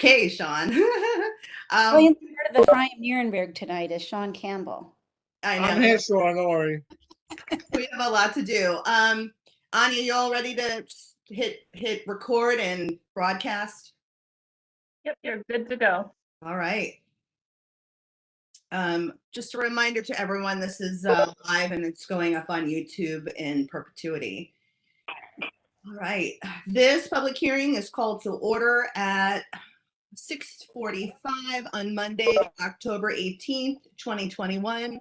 Okay, Sean. Playing part of Ephraim Nierenberg tonight is Sean Campbell. I know. I'm here, Sean. Don't worry. We have a lot to do. Anya, you all ready to hit record and broadcast? Yep, you're good to go. All right. Just a reminder to everyone, this is live and it's going up on YouTube in perpetuity. All right. This public hearing is called to order at 6:45 on Monday, October 18th, 2021.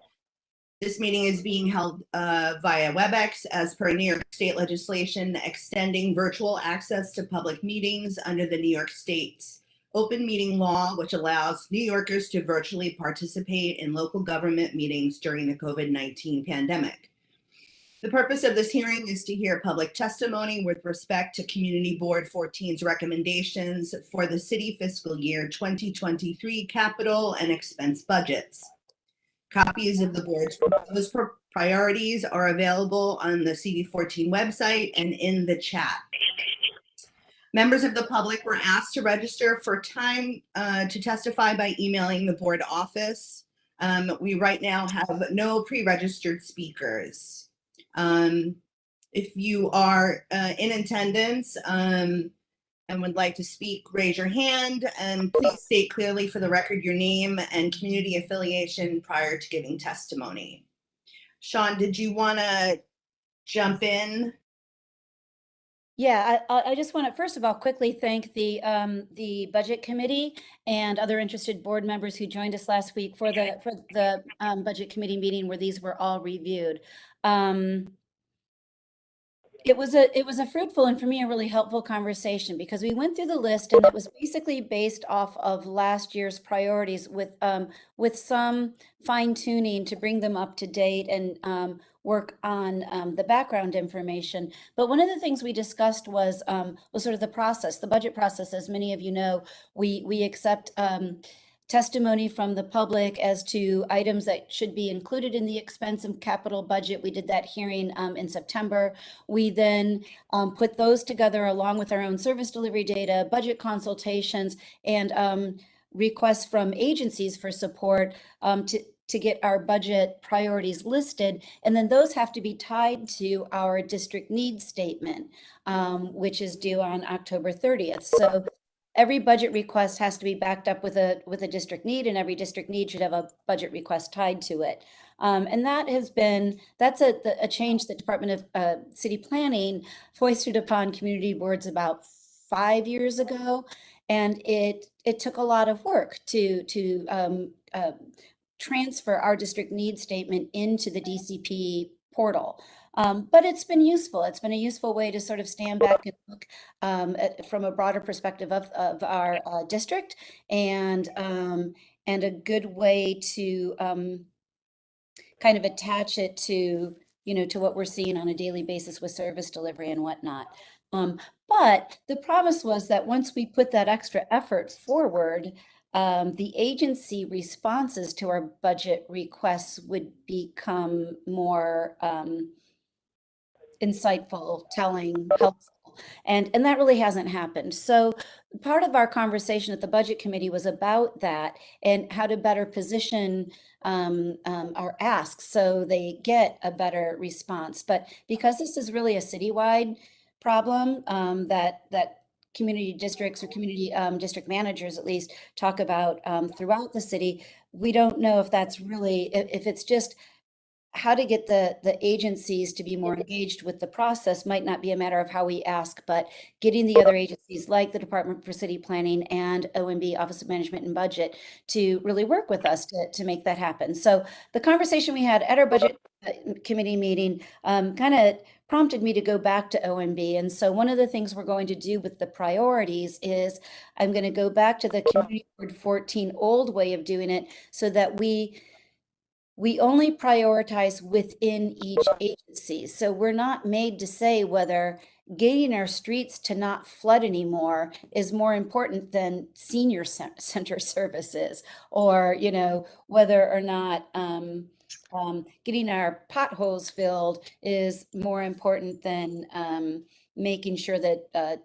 This meeting is being held via Webex as per New York State legislation extending virtual access to public meetings under the New York State's open meeting law, which allows New Yorkers to virtually participate in local government meetings during the COVID-19 pandemic. The purpose of this hearing is to hear public testimony with respect to Community Board 14's recommendations for the city fiscal year 2023 capital and expense budgets. Copies of the board's proposed priorities are available on the CB14 website and in the chat. Members of the public were asked to register for time to testify by emailing the board office. We right now have no pre-registered speakers. If you are in attendance and would like to speak, raise your hand and please state clearly for the record your name and community affiliation prior to giving testimony. Sean, did you want to jump in? Yeah, I just want to first of all quickly thank the budget committee and other interested board members who joined us last week for the budget committee meeting where these were all reviewed. It was a fruitful and for me a really helpful conversation because we went through the list and it was basically based off of last year's priorities with some fine tuning to bring them up to date and work on the background information. But one of the things we discussed was sort of the process, the budget process. As many of you know, we accept testimony from the public as to items that should be included in the expense and capital budget. We did that hearing in September. We then put those together along with our own service delivery data, budget consultations, and requests from agencies for support to get our budget priorities listed. And then those have to be tied to our district needs statement, which is due on October 30th. So every budget request has to be backed up with a district need, and every district need should have a budget request tied to it. And that's a change that Department of City Planning foisted upon community boards about 5 years ago. And it took a lot of work to transfer our district need statement into the DCP portal. But it's been useful. It's been a useful way to sort of stand back and look from a broader perspective of our district, and a good way to kind of attach it to to what we're seeing on a daily basis with service delivery and whatnot. But the promise was that once we put that extra effort forward, the agency responses to our budget requests would become more insightful, telling, helpful, and that really hasn't happened. So part of our conversation at the budget committee was about that and how to better position our asks so they get a better response. But because this is really a citywide problem that community districts or community district managers at least talk about throughout the city, we don't know if that's really, if it's just how to get the agencies to be more engaged with the process might not be a matter of how we ask, but getting the other agencies like the Department for City Planning and OMB, Office of Management and Budget, to really work with us to make that happen. So the conversation we had at our budget committee meeting kind of prompted me to go back to OMB. And so one of the things we're going to do with the priorities is I'm going to go back to the Community Board 14 old way of doing it so that we only prioritize within each agency. So we're not made to say whether getting our streets to not flood anymore is more important than senior center services, or, whether or not getting our potholes filled is more important than making sure that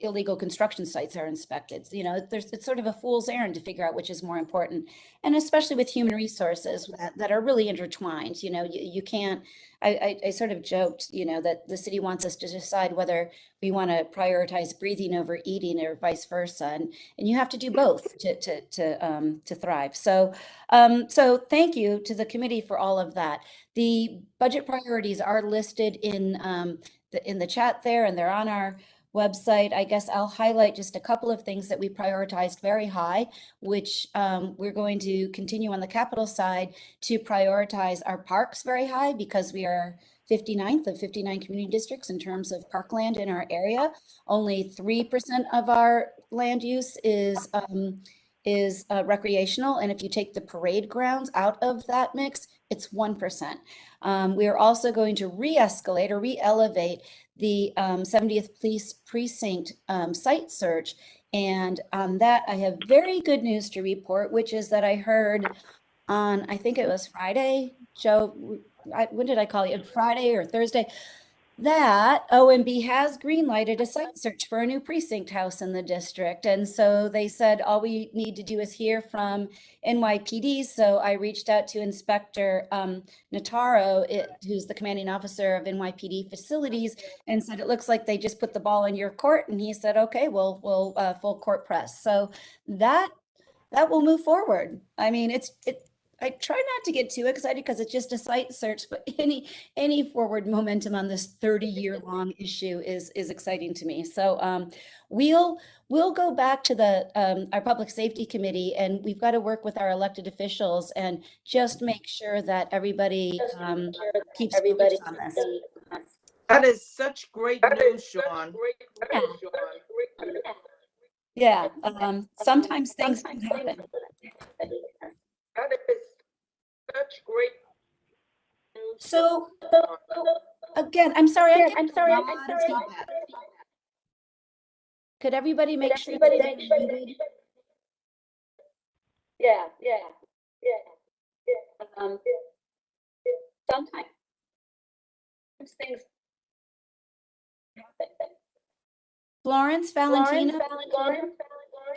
illegal construction sites are inspected. You know, it's sort of a fool's errand to figure out which is more important. And especially with human resources that are really intertwined, you know, you can't, I sort of joked, you know, that the city wants us to decide whether we want to prioritize breathing over eating or vice versa. And you have to do both to thrive. So, so thank you to the committee for all of that. The budget priorities are listed in the chat there, and they're on our website. I guess I'll highlight just a couple of things that we prioritized very high, which we're going to continue on the capital side to prioritize our parks very high because we are 59th of 59 community districts in terms of parkland in our area. Only 3% of our land use is recreational. And if you take the parade grounds out of that mix, it's 1%. We are also going to re-escalate or re-elevate the 70th Police Precinct site search. And on that, I have very good news to report, which is that I heard on, I think it was Friday, Joe, when did I call you? Friday or Thursday? That OMB has greenlighted a site search for a new precinct house in the district. And so they said, all we need to do is hear from NYPD. So I reached out to Inspector Nataro, who's the commanding officer of NYPD facilities, and said, it looks like they just put the ball in your court. And he said, okay, we'll full court press. So that will move forward. I mean, I try not to get too excited because it's just a site search, but any forward momentum on this 30-year-long issue is exciting to me. So we'll go back to the our public safety committee, and we've got to work with our elected officials and just make sure that everybody keeps focused on this. That is such great news, Sean. Yeah, sometimes things can happen. That is such great news. So again, I'm sorry. I'm sorry. I'm sorry. Could everybody make sure that they're muted? Yeah. Sometimes things happen. Florence Valentina,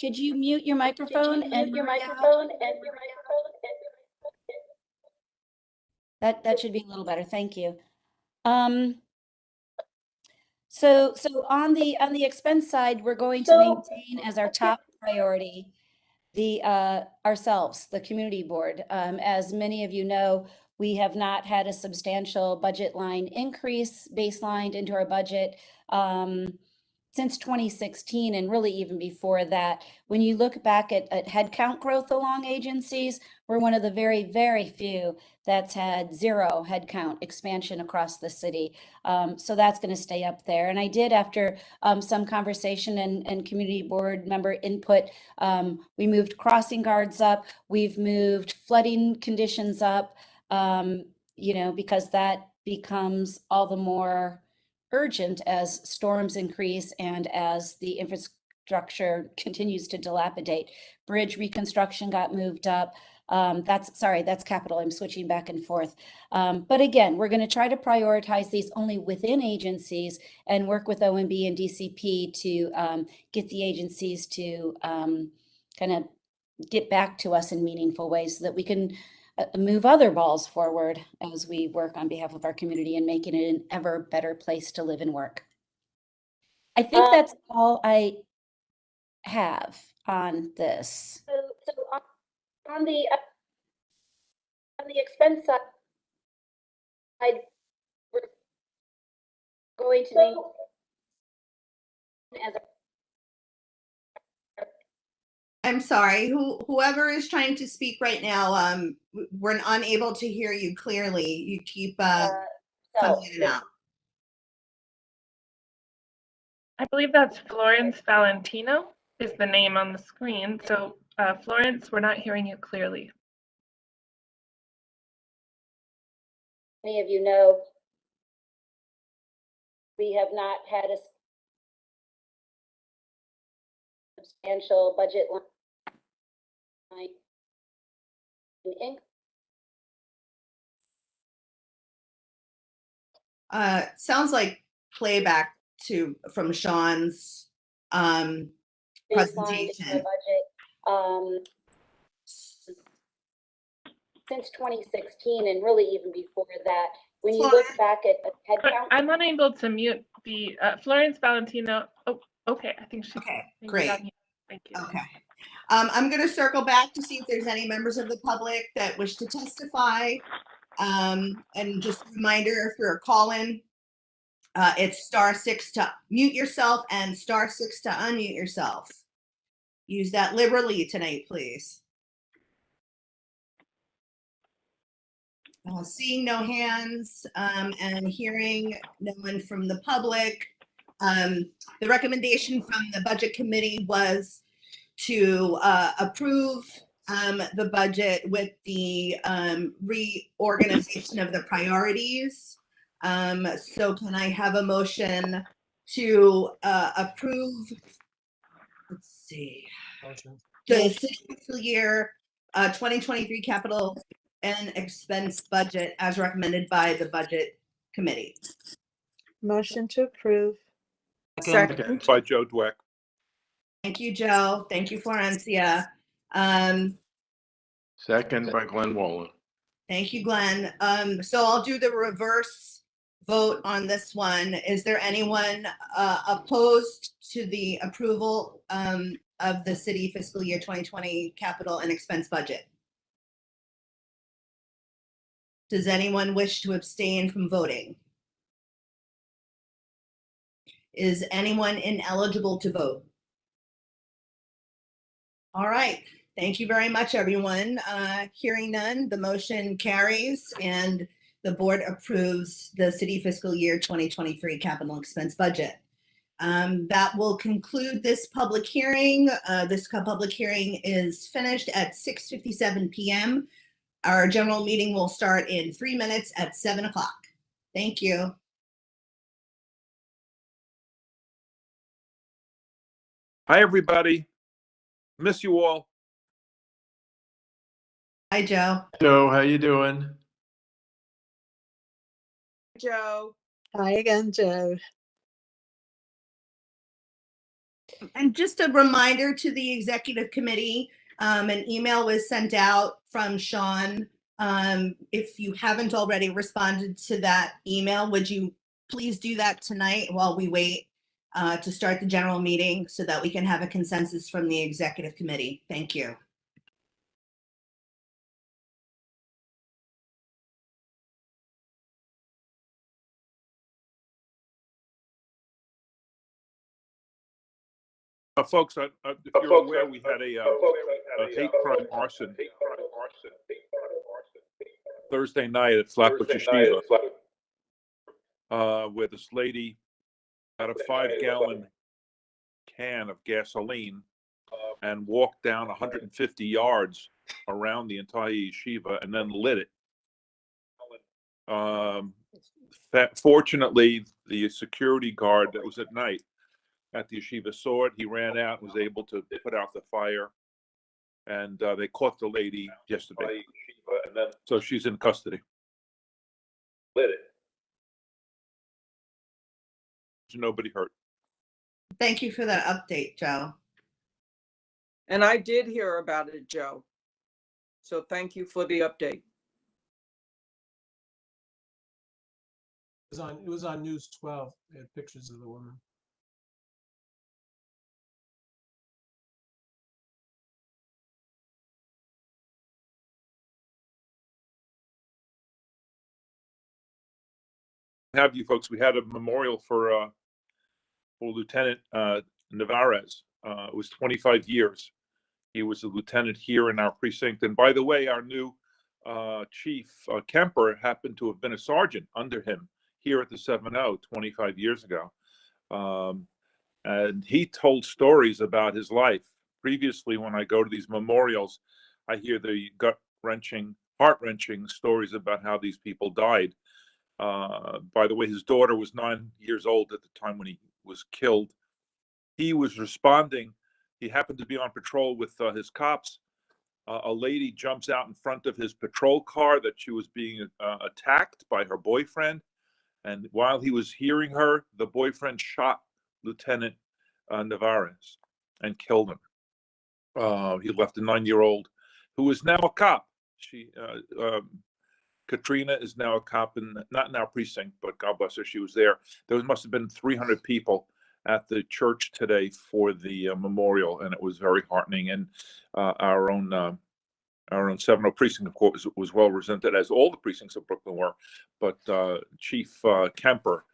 could you mute your microphone and your microphone? That should be a little better. Thank you. So on the expense side, we're going to maintain as our top priority the ourselves, the community board. As many of you know, we have not had a substantial budget line increase baselined into our budget since 2016, and really even before that. When you look back at headcount growth along agencies, we're one of the very, very few that's had zero headcount expansion across the city. So that's going to stay up there. And I did, after some conversation and community board member input, we moved crossing guards up. We've moved flooding conditions up, you know, because that becomes all the more urgent as storms increase and as the infrastructure continues to dilapidate. Bridge reconstruction got moved up. That's capital. I'm switching back and forth. But again, we're going to try to prioritize these only within agencies and work with OMB and DCP to get the agencies to kind of get back to us in meaningful ways so that we can move other balls forward as we work on behalf of our community and making it an ever better place to live and work. I think that's all I have on this. So on the expense side, we're going to make as a I'm sorry, whoever is trying to speak right now, we're unable to hear you clearly. You keep coming in and out. I believe that's Florence Valentino is the name on the screen. So Florence, we're not hearing you clearly. Many of you know, we have not had a substantial budget line Sounds like playback from Sean's baseline to presentation. the budget since 2016, and really even before that. When you look back at headcount, I'm unable to mute the Florence Valentino. Oh, okay. I think she. Okay, maybe great. got muted. Thank you. Okay. I'm going to circle back to see if there's any members of the public that wish to testify. And just a reminder, if you're a call-in, it's *6 to mute yourself and *6 to unmute yourself. Use that liberally tonight, please. Seeing no hands and hearing no one from the public, the recommendation from the budget committee was to approve the budget with the reorganization of the priorities. So can I have a motion to approve, let's see, the fiscal year 2023 capital and expense budget as recommended by the budget committee? Motion to approve. Second. By Joe Dweck. Thank you, Joe. Thank you, Florencia. Second by Glenn Wallen. Thank you, Glenn. So I'll do the reverse vote on this one. Is there anyone opposed to the approval of the city fiscal year 2020 capital and expense budget? Does anyone wish to abstain from voting? Is anyone ineligible to vote? All right. Thank you very much, everyone. Hearing none, the motion carries and the board approves the city fiscal year 2023 capital expense budget. That will conclude this public hearing. This public hearing is finished at 6:57 p.m. Our general meeting will start in 3 minutes at 7 o'clock. Thank you. Hi, everybody. Miss you all. Hi, Joe. Joe, how you doing? Joe. Hi again, Joe. And just a reminder to the executive committee, an email was sent out from Sean. If you haven't already responded to that email, would you please do that tonight while we wait to start the general meeting so that we can have a consensus from the executive committee? Thank you. Folks, if you're aware, we had a hate crime arson Thursday night at Flatbush Yeshiva, where this lady had a 5-gallon can of gasoline and walked down 150 yards around the entire yeshiva and then lit it. Fortunately, the security guard that was at night at the yeshiva saw it. He ran out and was able to put out the fire. And they caught the lady yesterday. So she's in custody. Nobody hurt. Thank you for that update, Joe. And I did hear about it, Joe. So thank you for the update. It was on News 12. They had pictures of the woman. Have you folks? We had a memorial for Lieutenant Navarez. It was 25 years. He was a lieutenant here in our precinct. And by the way, our new chief, Kemper, happened to have been a sergeant under him here at the 7-0 25 years ago. And he told stories about his life. Previously, when I go to these memorials, I hear the gut-wrenching, heart-wrenching stories about how these people died. By the way, his daughter was 9 years old at the time when he was killed. He was responding. He happened to be on patrol with his cops. A lady jumps out in front of his patrol car that she was being attacked by her boyfriend. And while he was hearing her, the boyfriend shot Lieutenant Navarez and killed him. He left a 9-year-old who is now a cop. Katrina is now a cop not in our precinct, but God bless her, she was there. There must have been 300 people at the church today for the memorial, and it was very heartening. And our own 7-0 precinct, of course, was well represented, as all the precincts of Brooklyn were. But Chief Kemper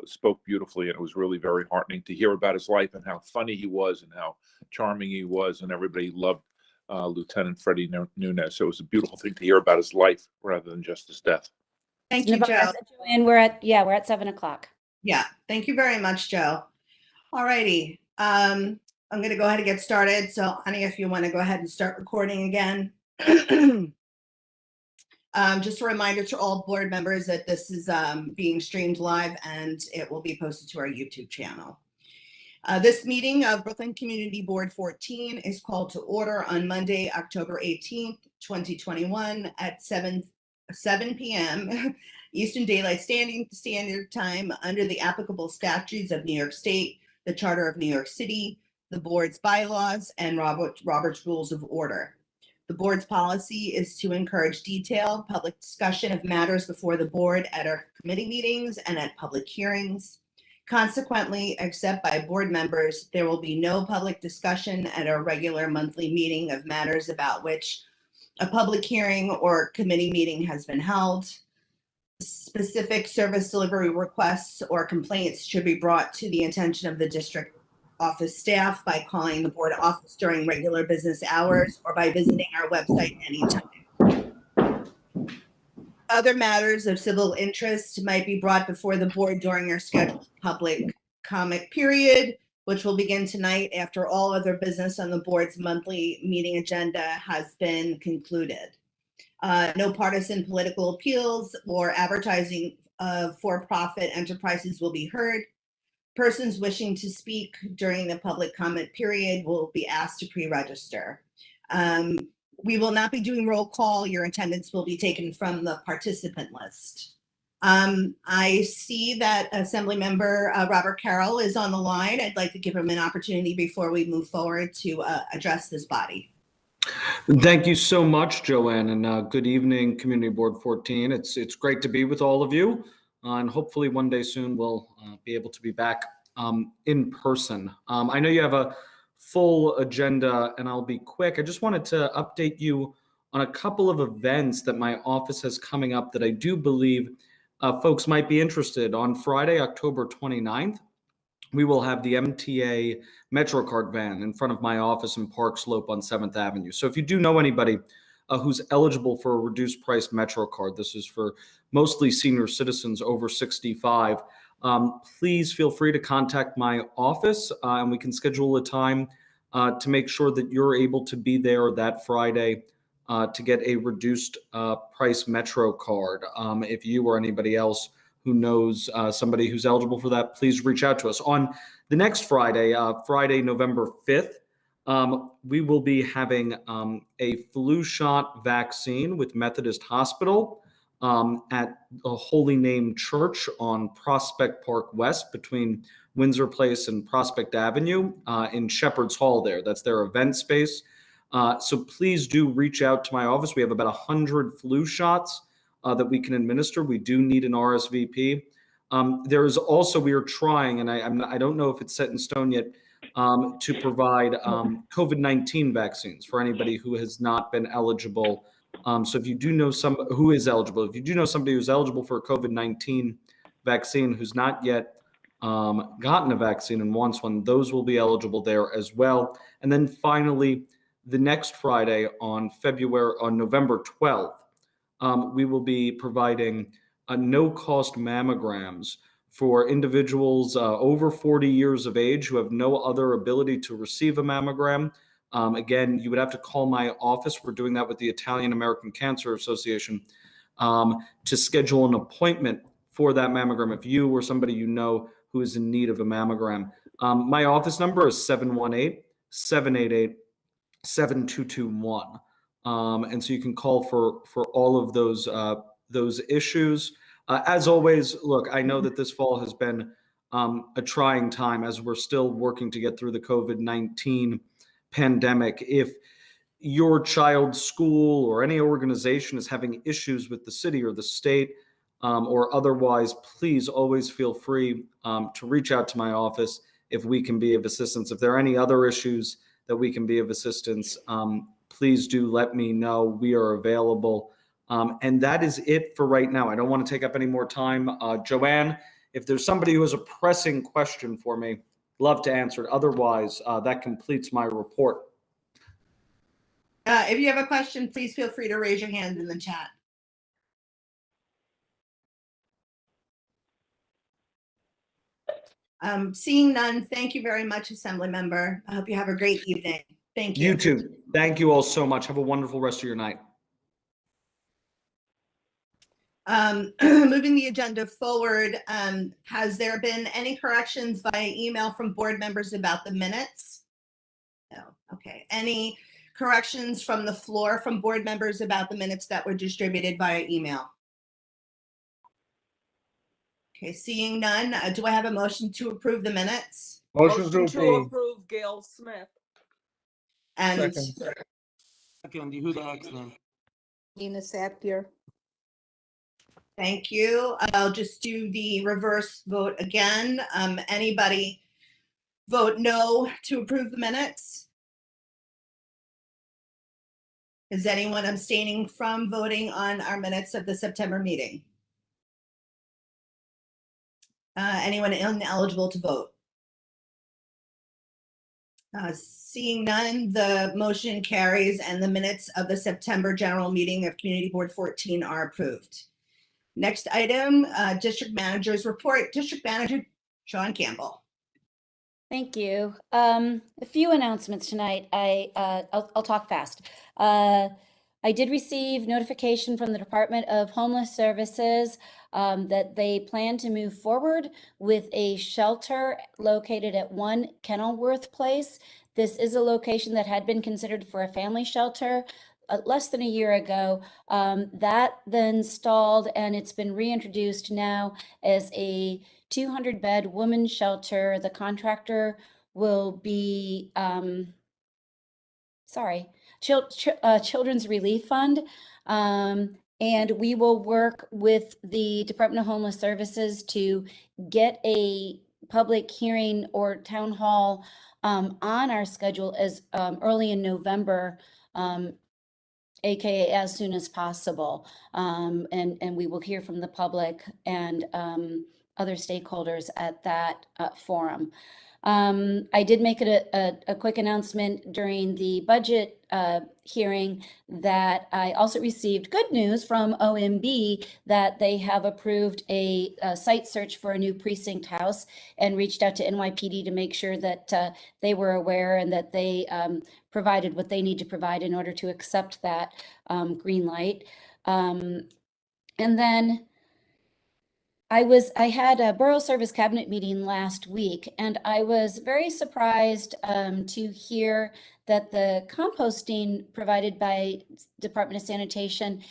spoke beautifully, and it was really very heartening to hear about his life and how funny he was and how charming he was, and everybody loved Lieutenant Freddie Nunez. So it was a beautiful thing to hear about his life rather than just his death. Thank you, Joe. And we're at 7:00. Yeah, thank you very much, Joe. All righty. I'm going to go ahead and get started. So, honey, if you want to go ahead and start recording again. Just a reminder to all board members that this is being streamed live and it will be posted to our YouTube channel. This meeting of Brooklyn Community Board 14 is called to order on Monday, October 18th, 2021 at 7 p.m. Eastern Daylight Standard Time under the applicable statutes of New York State, the Charter of New York City, the board's bylaws, and Robert's Rules of Order. The board's policy is to encourage detailed public discussion of matters before the board at our committee meetings and at public hearings. Consequently, except by board members, there will be no public discussion at our regular monthly meeting of matters about which a public hearing or committee meeting has been held. Specific service delivery requests or complaints should be brought to the attention of the district office staff by calling the board office during regular business hours or by visiting our website anytime. Other matters of civil interest might be brought before the board during our scheduled public comment period, which will begin tonight after all other business on the board's monthly meeting agenda has been concluded. No partisan political appeals or advertising of for-profit enterprises will be heard. Persons wishing to speak during the public comment period will be asked to pre-register. We will not be doing roll call. Your attendance will be taken from the participant list. I see that Assemblymember Robert Carroll is on the line. I'd like to give him an opportunity before we move forward to address this body. Thank you so much, Joanne, and good evening, Community Board 14. It's great to be with all of you, and hopefully one day soon we'll be able to be back in person. I know you have a full agenda, and I'll be quick. I just wanted to update you on a couple of events that my office has coming up that I do believe folks might be interested. On Friday, October 29th, we will have the MTA MetroCard van in front of my office in Park Slope on 7th Avenue. So if you do know anybody who's eligible for a reduced price MetroCard, this is for mostly senior citizens over 65, please feel free to contact my office and we can schedule a time to make sure that you're able to be there that Friday to get a reduced price MetroCard. If you or anybody else who knows somebody who's eligible for that, please reach out to us. On the next Friday, Friday, November 5th, we will be having a flu shot vaccine with Methodist Hospital at the Holy Name Church on Prospect Park West between Windsor Place and Prospect Avenue in Shepherd's Hall there. That's their event space. So please do reach out to my office. We have about 100 flu shots that we can administer. We do need an RSVP. There is also, we are trying, and I don't know if it's set in stone yet, to provide COVID-19 vaccines for anybody who has not been eligible. So if you do know somebody who is eligible, if you do know somebody who's eligible for a COVID-19 vaccine who's not yet gotten a vaccine and wants one, those will be eligible there as well. And then finally, the next Friday on November 12th, we will be providing no-cost mammograms for individuals over 40 years of age who have no other ability to receive a mammogram. Again, you would have to call my office. We're doing that with the Italian American Cancer Association to schedule an appointment for that mammogram if you or somebody you know who is in need of a mammogram. My office number is 718-788-7221. And so you can call for all of those issues. As always, look, I know that this fall has been a trying time as we're still working to get through the COVID-19 pandemic. If your child's school or any organization is having issues with the city or the state or otherwise, please always feel free to reach out to my office if we can be of assistance. If there are any other issues that we can be of assistance, please do let me know. We are available. And that is it for right now. I don't want to take up any more time. Joanne, if there's somebody who has a pressing question for me, love to answer it. Otherwise, that completes my report. If you have a question, please feel free to raise your hand in the chat. Seeing none, thank you very much, Assembly Member. I hope you have a great evening. Thank you. You too. Thank you all so much. Have a wonderful rest of your night. Moving the agenda forward, has there been any corrections via email from board members about the minutes? No. Okay. Any corrections from the floor from board members about the minutes that were distributed via email? Okay, seeing none, do I have a motion to approve the minutes? Motion to approve, Gail Smith. And Second, Yehuda Axman. Nina Sapir. thank you. I'll just do the reverse vote again. Anybody vote no to approve the minutes? Is anyone abstaining from voting on our minutes of the September meeting? Anyone ineligible to vote? Seeing none, the motion carries and the minutes of the September general meeting of Community Board 14 are approved. Next item, District Manager's report. District Manager Sean Campbell. Thank you. A few announcements tonight. I'll talk fast. I did receive notification from the Department of Homeless Services that they plan to move forward with a shelter located at 1 Kenilworth Place. This is a location that had been considered for a family shelter less than a year ago. That then stalled, and it's been reintroduced now as a 200-bed women's shelter. The contractor will be, Children's Relief Fund. And we will work with the Department of Homeless Services to get a public hearing or town hall on our schedule as early in November, AKA as soon as possible. And we will hear from the public and other stakeholders at that forum. I did make it a quick announcement during the budget hearing that I also received good news from OMB that they have approved a site search for a new precinct house and reached out to NYPD to make sure that they were aware and that they provided what they need to provide in order to accept that green light. And then I had a Borough Service Cabinet meeting last week, and I was very surprised to hear that the composting provided by Department of Sanitation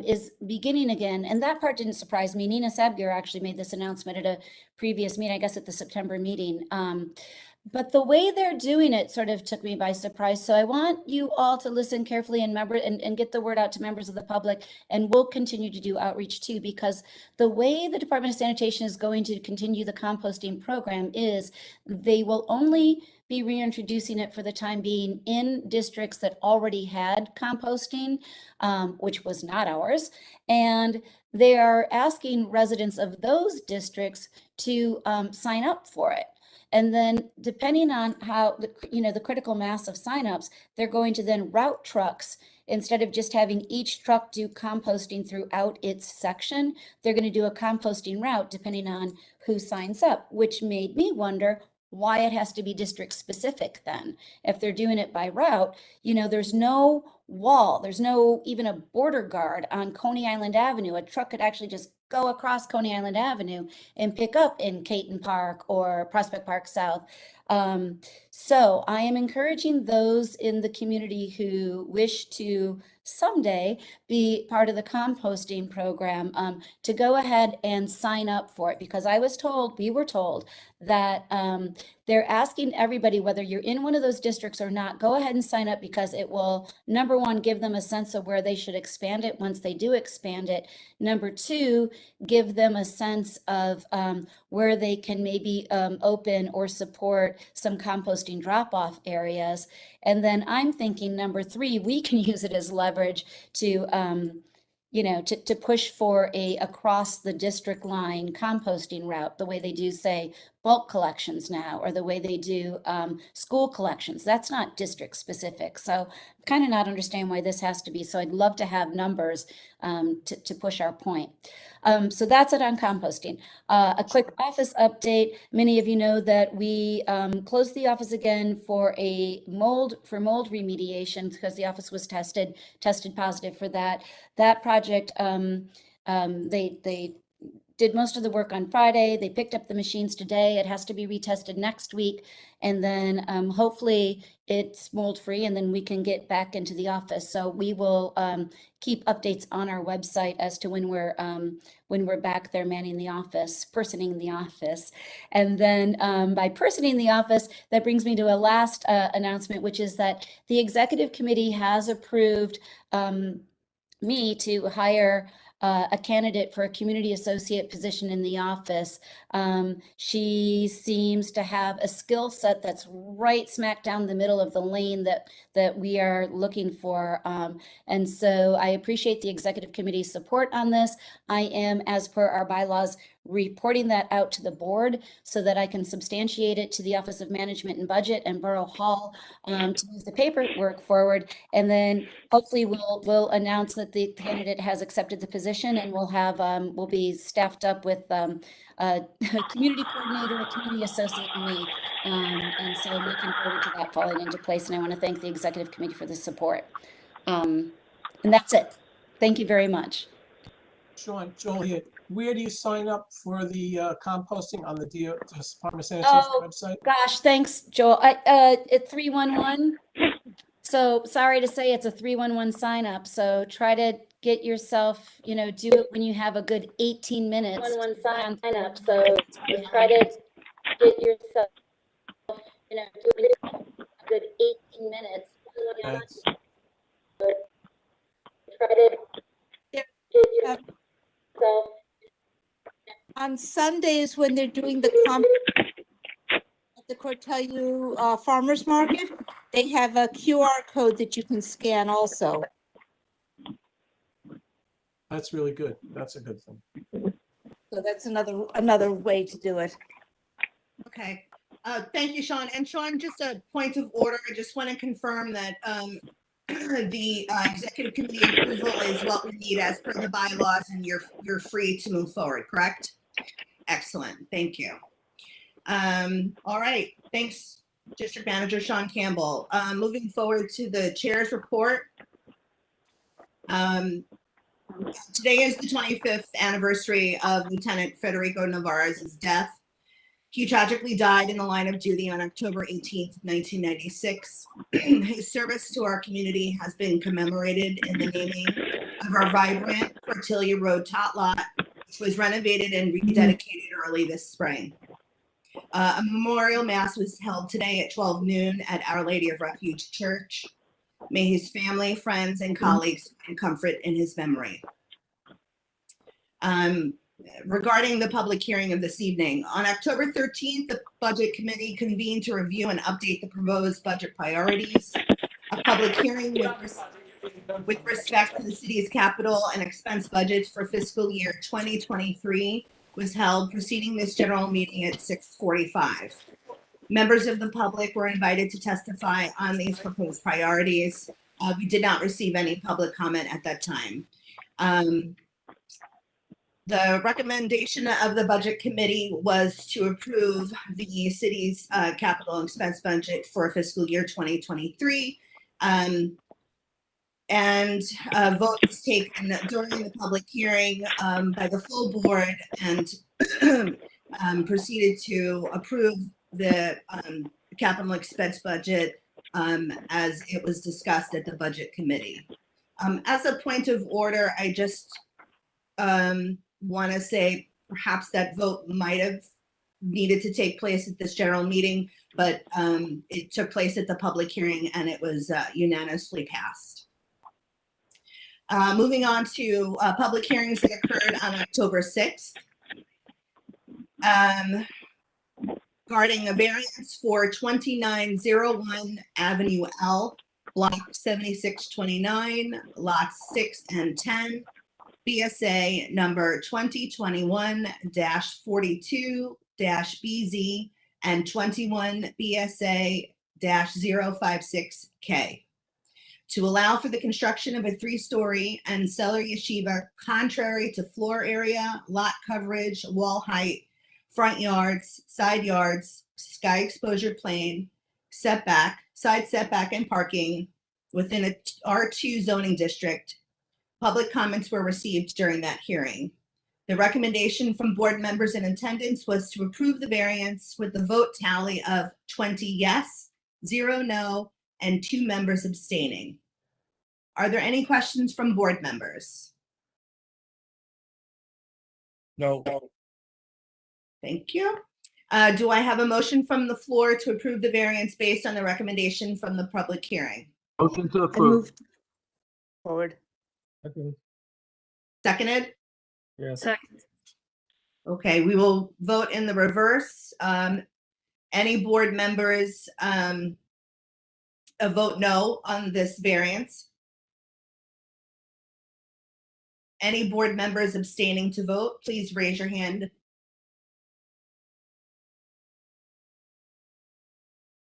is beginning again. And that part didn't surprise me. Nina Sabgir actually made this announcement at a previous meeting, I guess at the September meeting. But the way they're doing it sort of took me by surprise. So I want you all to listen carefully and get the word out to members of the public. And we'll continue to do outreach too, because the way the Department of Sanitation is going to continue the composting program is they will only be reintroducing it for the time being in districts that already had composting, which was not ours. And they are asking residents of those districts to sign up for it. And then depending on how the critical mass of signups, they're going to then route trucks. Instead of just having each truck do composting throughout its section, they're going to do a composting route depending on who signs up, which made me wonder why it has to be district specific then. If they're doing it by route, there's no wall, there's no even a border guard on Coney Island Avenue. A truck could actually just go across Coney Island Avenue and pick up in Caton Park or Prospect Park South. So I am encouraging those in the community who wish to someday be part of the composting program to go ahead and sign up for it, because we were told that they're asking everybody, whether you're in one of those districts or not, go ahead and sign up, because it will, number one, give them a sense of where they should expand it once they do expand it. Number two, give them a sense of where they can maybe open or support some composting drop-off areas. And then I'm thinking, number three, we can use it as leverage to to push for a across the district line composting route, the way they do, say, bulk collections now, or the way they do school collections. That's not district specific. So kind of not understand why this has to be. So I'd love to have numbers to push our point. So that's it on composting. A quick office update. Many of you know that we closed the office again for mold remediation, because the office was tested positive for that. That project, they did most of the work on Friday. They picked up the machines today. It has to be retested next week. And then hopefully it's mold free, and then we can get back into the office. So we will keep updates on our website as to when we're back there manning the office, personing the office. And then by personing the office, that brings me to a last announcement, which is that the executive committee has approved me to hire a candidate for a community associate position in the office. She seems to have a skill set that's right smack down the middle of the lane that we are looking for. And so I appreciate the executive committee's support on this. I am, as per our bylaws, reporting that out to the board so that I can substantiate it to the Office of Management and Budget and Borough Hall to move the paperwork forward. And then hopefully we'll announce that the candidate has accepted the position, and we'll be staffed up with a community coordinator, a community associate, and me. And so I'm looking forward to that falling into place. And I want to thank the executive committee for the support. And that's it. Thank you very much. Sean, Joel here. Where do you sign up for the composting on the Department of Sanitation website? Gosh, thanks, Joel. At 311. So sorry to say, it's a 311 sign up. So try to get yourself, do it when you have a good 18 minutes. 311 sign up. So try to get yourself, do it a good 18 minutes. Thanks. Try to get yourself. On Sundays, when they're doing the at the Cortelu Farmers Market, they have a QR code that you can scan also. That's really good. That's a good thing. So that's another way to do it. Okay. Thank you, Sean. And Sean, just a point of order. I just want to confirm that the executive committee approval is what we need as per the bylaws, and you're free to move forward, correct? Excellent. Thank you. All right. Thanks, District Manager Sean Campbell. Moving forward to the chair's report. Today is the 25th anniversary of Lieutenant Federico Navarro's death. He tragically died in the line of duty on October 18th, 1996. His service to our community has been commemorated in the naming of our vibrant Cortelyou Road tot lot, which was renovated and rededicated early this spring. A memorial mass was held today at 12 noon at Our Lady of Refuge Church. May his family, friends, and colleagues find comfort in his memory. Regarding the public hearing of this evening, on October 13th, the Budget Committee convened to review and update the proposed budget priorities. A public hearing with respect to the city's capital and expense budgets for fiscal year 2023 was held preceding this general meeting at 6:45. Members of the public were invited to testify on these proposed priorities. We did not receive any public comment at that time. The recommendation of the Budget Committee was to approve the city's capital and expense budget for fiscal year 2023. And a vote was taken during the public hearing by the full board, and proceeded to approve the capital expense budget as it was discussed at the budget committee. As a point of order, I just want to say perhaps that vote might have needed to take place at this general meeting, but it took place at the public hearing and it was unanimously passed. Moving on to public hearings that occurred on October 6th. Regarding a variance for 2901 Avenue L, Block 7629, lots 6 and 10, BSA number 2021-42-BZ and 21 BSA-056K. To allow for the construction of a 3-story and cellar yeshiva contrary to floor area, lot coverage, wall height, front yards, side yards, sky exposure plane, setback, side setback and parking within a R2 zoning district. Public comments were received during that hearing. The recommendation from board members in attendance was to approve the variance with the vote tally of 20 yes, 0 no, and 2 members abstaining. Are there any questions from board members? No. Thank you. Do I have a motion from the floor to approve the variance based on the recommendation from the public hearing? Motion to I approve. moved forward. Seconded? Yes. Second. Okay, we will vote in the reverse. Any board members vote no on this variance? Any board members abstaining to vote, please raise your hand.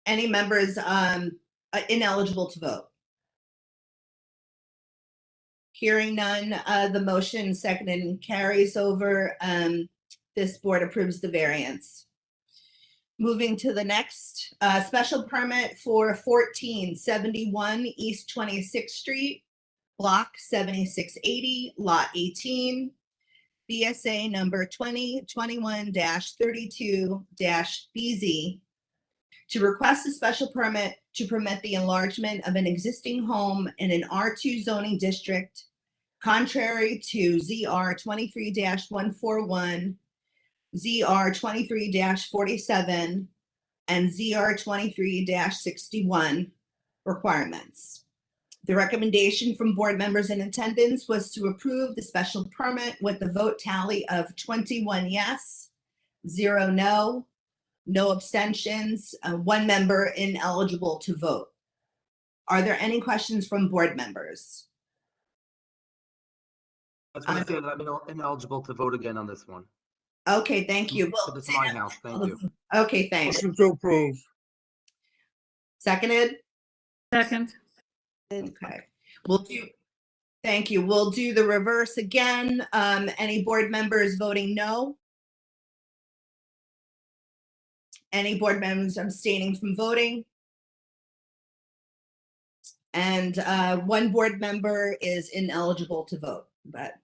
Any members ineligible to vote? Hearing none, the motion seconded and carries over. This board approves the variance. Moving to the next, special permit for 1471 East 26th Street, Block 7680, Lot 18, BSA number 2021-32-BZ, to request a special permit to permit the enlargement of an existing home in an R2 zoning district, contrary to ZR 23-141, ZR 23-47, and ZR 23-61 requirements. The recommendation from board members in attendance was to approve the special permit with the vote tally of 21 yes, 0 no, no abstentions, 1 member ineligible to vote. Are there any questions from board members? I was going to say that I'm ineligible to vote again on this one. Okay, thank you. But it's my house. Thank you. Okay, thanks. Motion to approve. Seconded? Second. Okay, thank you. We'll do the reverse again. Any board members voting no? Any board members abstaining from voting? And 1 board member is ineligible to vote, but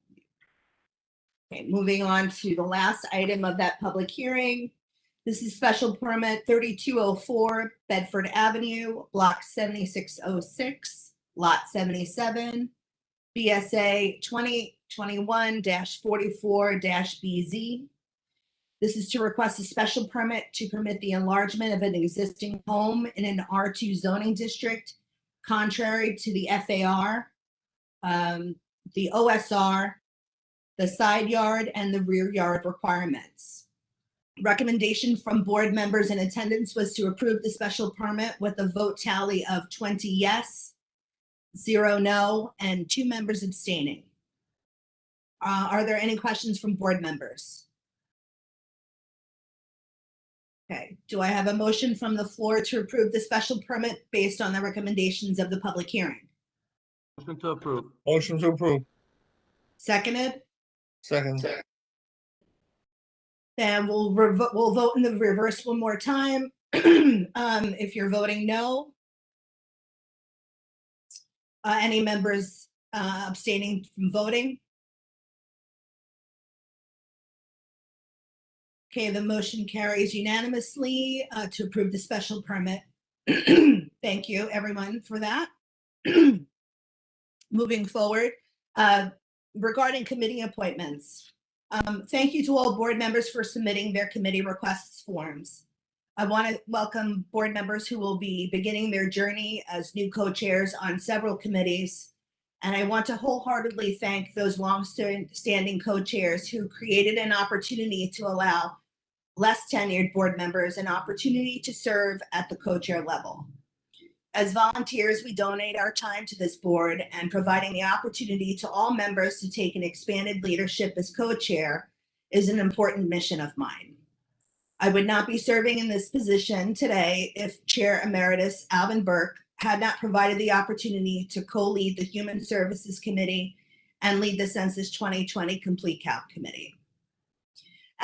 okay, moving on to the last item of that public hearing. This is special permit 3204 Bedford Avenue, Block 7606, Lot 77, BSA 2021-44-BZ. This is to request a special permit to permit the enlargement of an existing home in an R2 zoning district, contrary to the FAR, the OSR, the side yard, and the rear yard requirements. Recommendation from board members in attendance was to approve the special permit with a vote tally of 20 yes, 0 no, and 2 members abstaining. Are there any questions from board members? Okay, do I have a motion from the floor to approve the special permit based on the recommendations of the public hearing? Motion to approve. Motion to approve. Seconded? Second. Then we'll vote in the reverse one more time. If you're voting no, any members abstaining from voting? Okay, the motion carries unanimously to approve the special permit. Thank you, everyone, for that. Moving forward, regarding committee appointments, thank you to all board members for submitting their committee requests forms. I want to welcome board members who will be beginning their journey as new co-chairs on several committees. And I want to wholeheartedly thank those long-standing co-chairs who created an opportunity to allow less tenured board members an opportunity to serve at the co-chair level. As volunteers, we donate our time to this board, and providing the opportunity to all members to take an expanded leadership as co-chair is an important mission of mine. I would not be serving in this position today if Chair Emeritus Alvin Burke had not provided the opportunity to co-lead the Human Services Committee and lead the Census 2020 Complete Count Committee.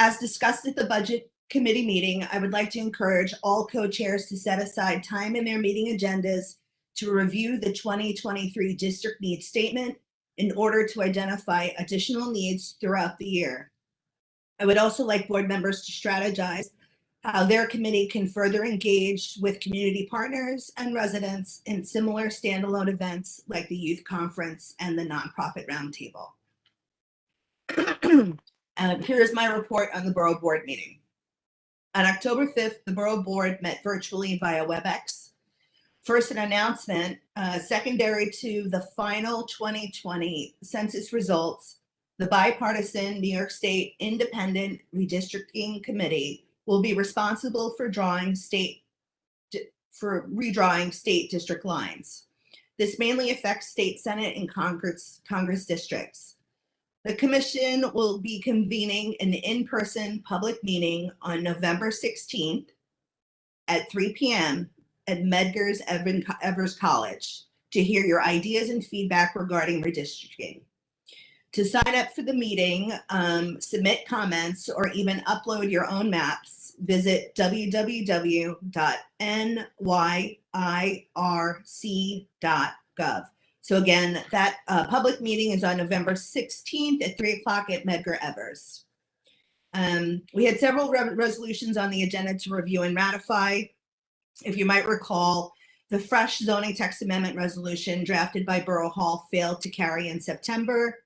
As discussed at the Budget Committee meeting, I would like to encourage all co-chairs to set aside time in their meeting agendas to review the 2023 district needs statement in order to identify additional needs throughout the year. I would also like board members to strategize how their committee can further engage with community partners and residents in similar standalone events like the youth conference and the nonprofit roundtable. Here's my report on the Borough Board meeting. On October 5th, the Borough Board met virtually via Webex. First, an announcement, secondary to the final 2020 census results, the bipartisan New York State Independent Redistricting Committee will be responsible for redrawing state district lines. This mainly affects state Senate and Congress districts. The commission will be convening an in-person public meeting on November 16th at 3 p.m. at Medgar's Evers College to hear your ideas and feedback regarding redistricting. To sign up for the meeting, submit comments, or even upload your own maps, visit www.nyirc.gov. So again, that public meeting is on November 16th at 3 o'clock at Medgar Evers. We had several resolutions on the agenda to review and ratify. If you might recall, the fresh zoning text amendment resolution drafted by Borough Hall failed to carry in September.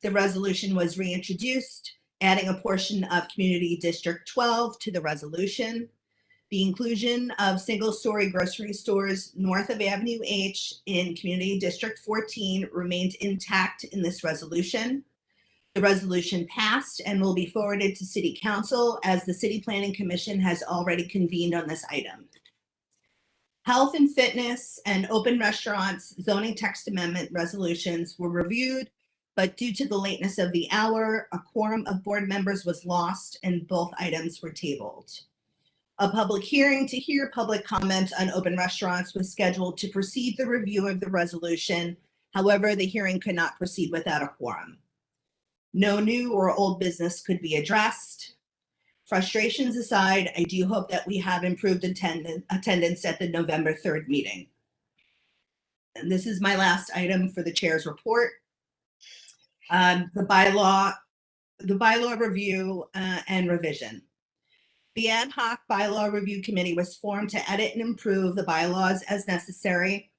The resolution was reintroduced, adding a portion of Community District 12 to the resolution. The inclusion of single-story grocery stores north of Avenue H in Community District 14 remained intact in this resolution. The resolution passed and will be forwarded to City Council as the City Planning Commission has already convened on this item. Health and fitness and open restaurants zoning text amendment resolutions were reviewed, but due to the lateness of the hour, a quorum of board members was lost and both items were tabled. A public hearing to hear public comment on open restaurants was scheduled to precede the review of the resolution. However, the hearing could not proceed without a quorum. No new or old business could be addressed. Frustrations aside, I do hope that we have improved attendance at the November 3rd meeting. And this is my last item for the chair's report. The bylaw review and revision. The ad hoc bylaw review committee was formed to edit and improve the bylaws as necessary.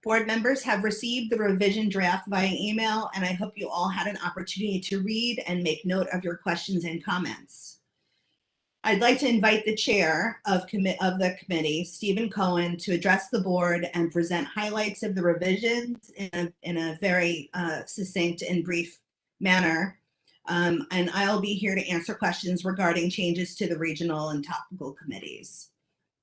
Board members have received the revision draft via email, and I hope you all had an opportunity to read and make note of your questions and comments. I'd like to invite the chair of the committee, Stephen Cohen, to address the board and present highlights of the revisions in a very succinct and brief manner. And I'll be here to answer questions regarding changes to the regional and topical committees.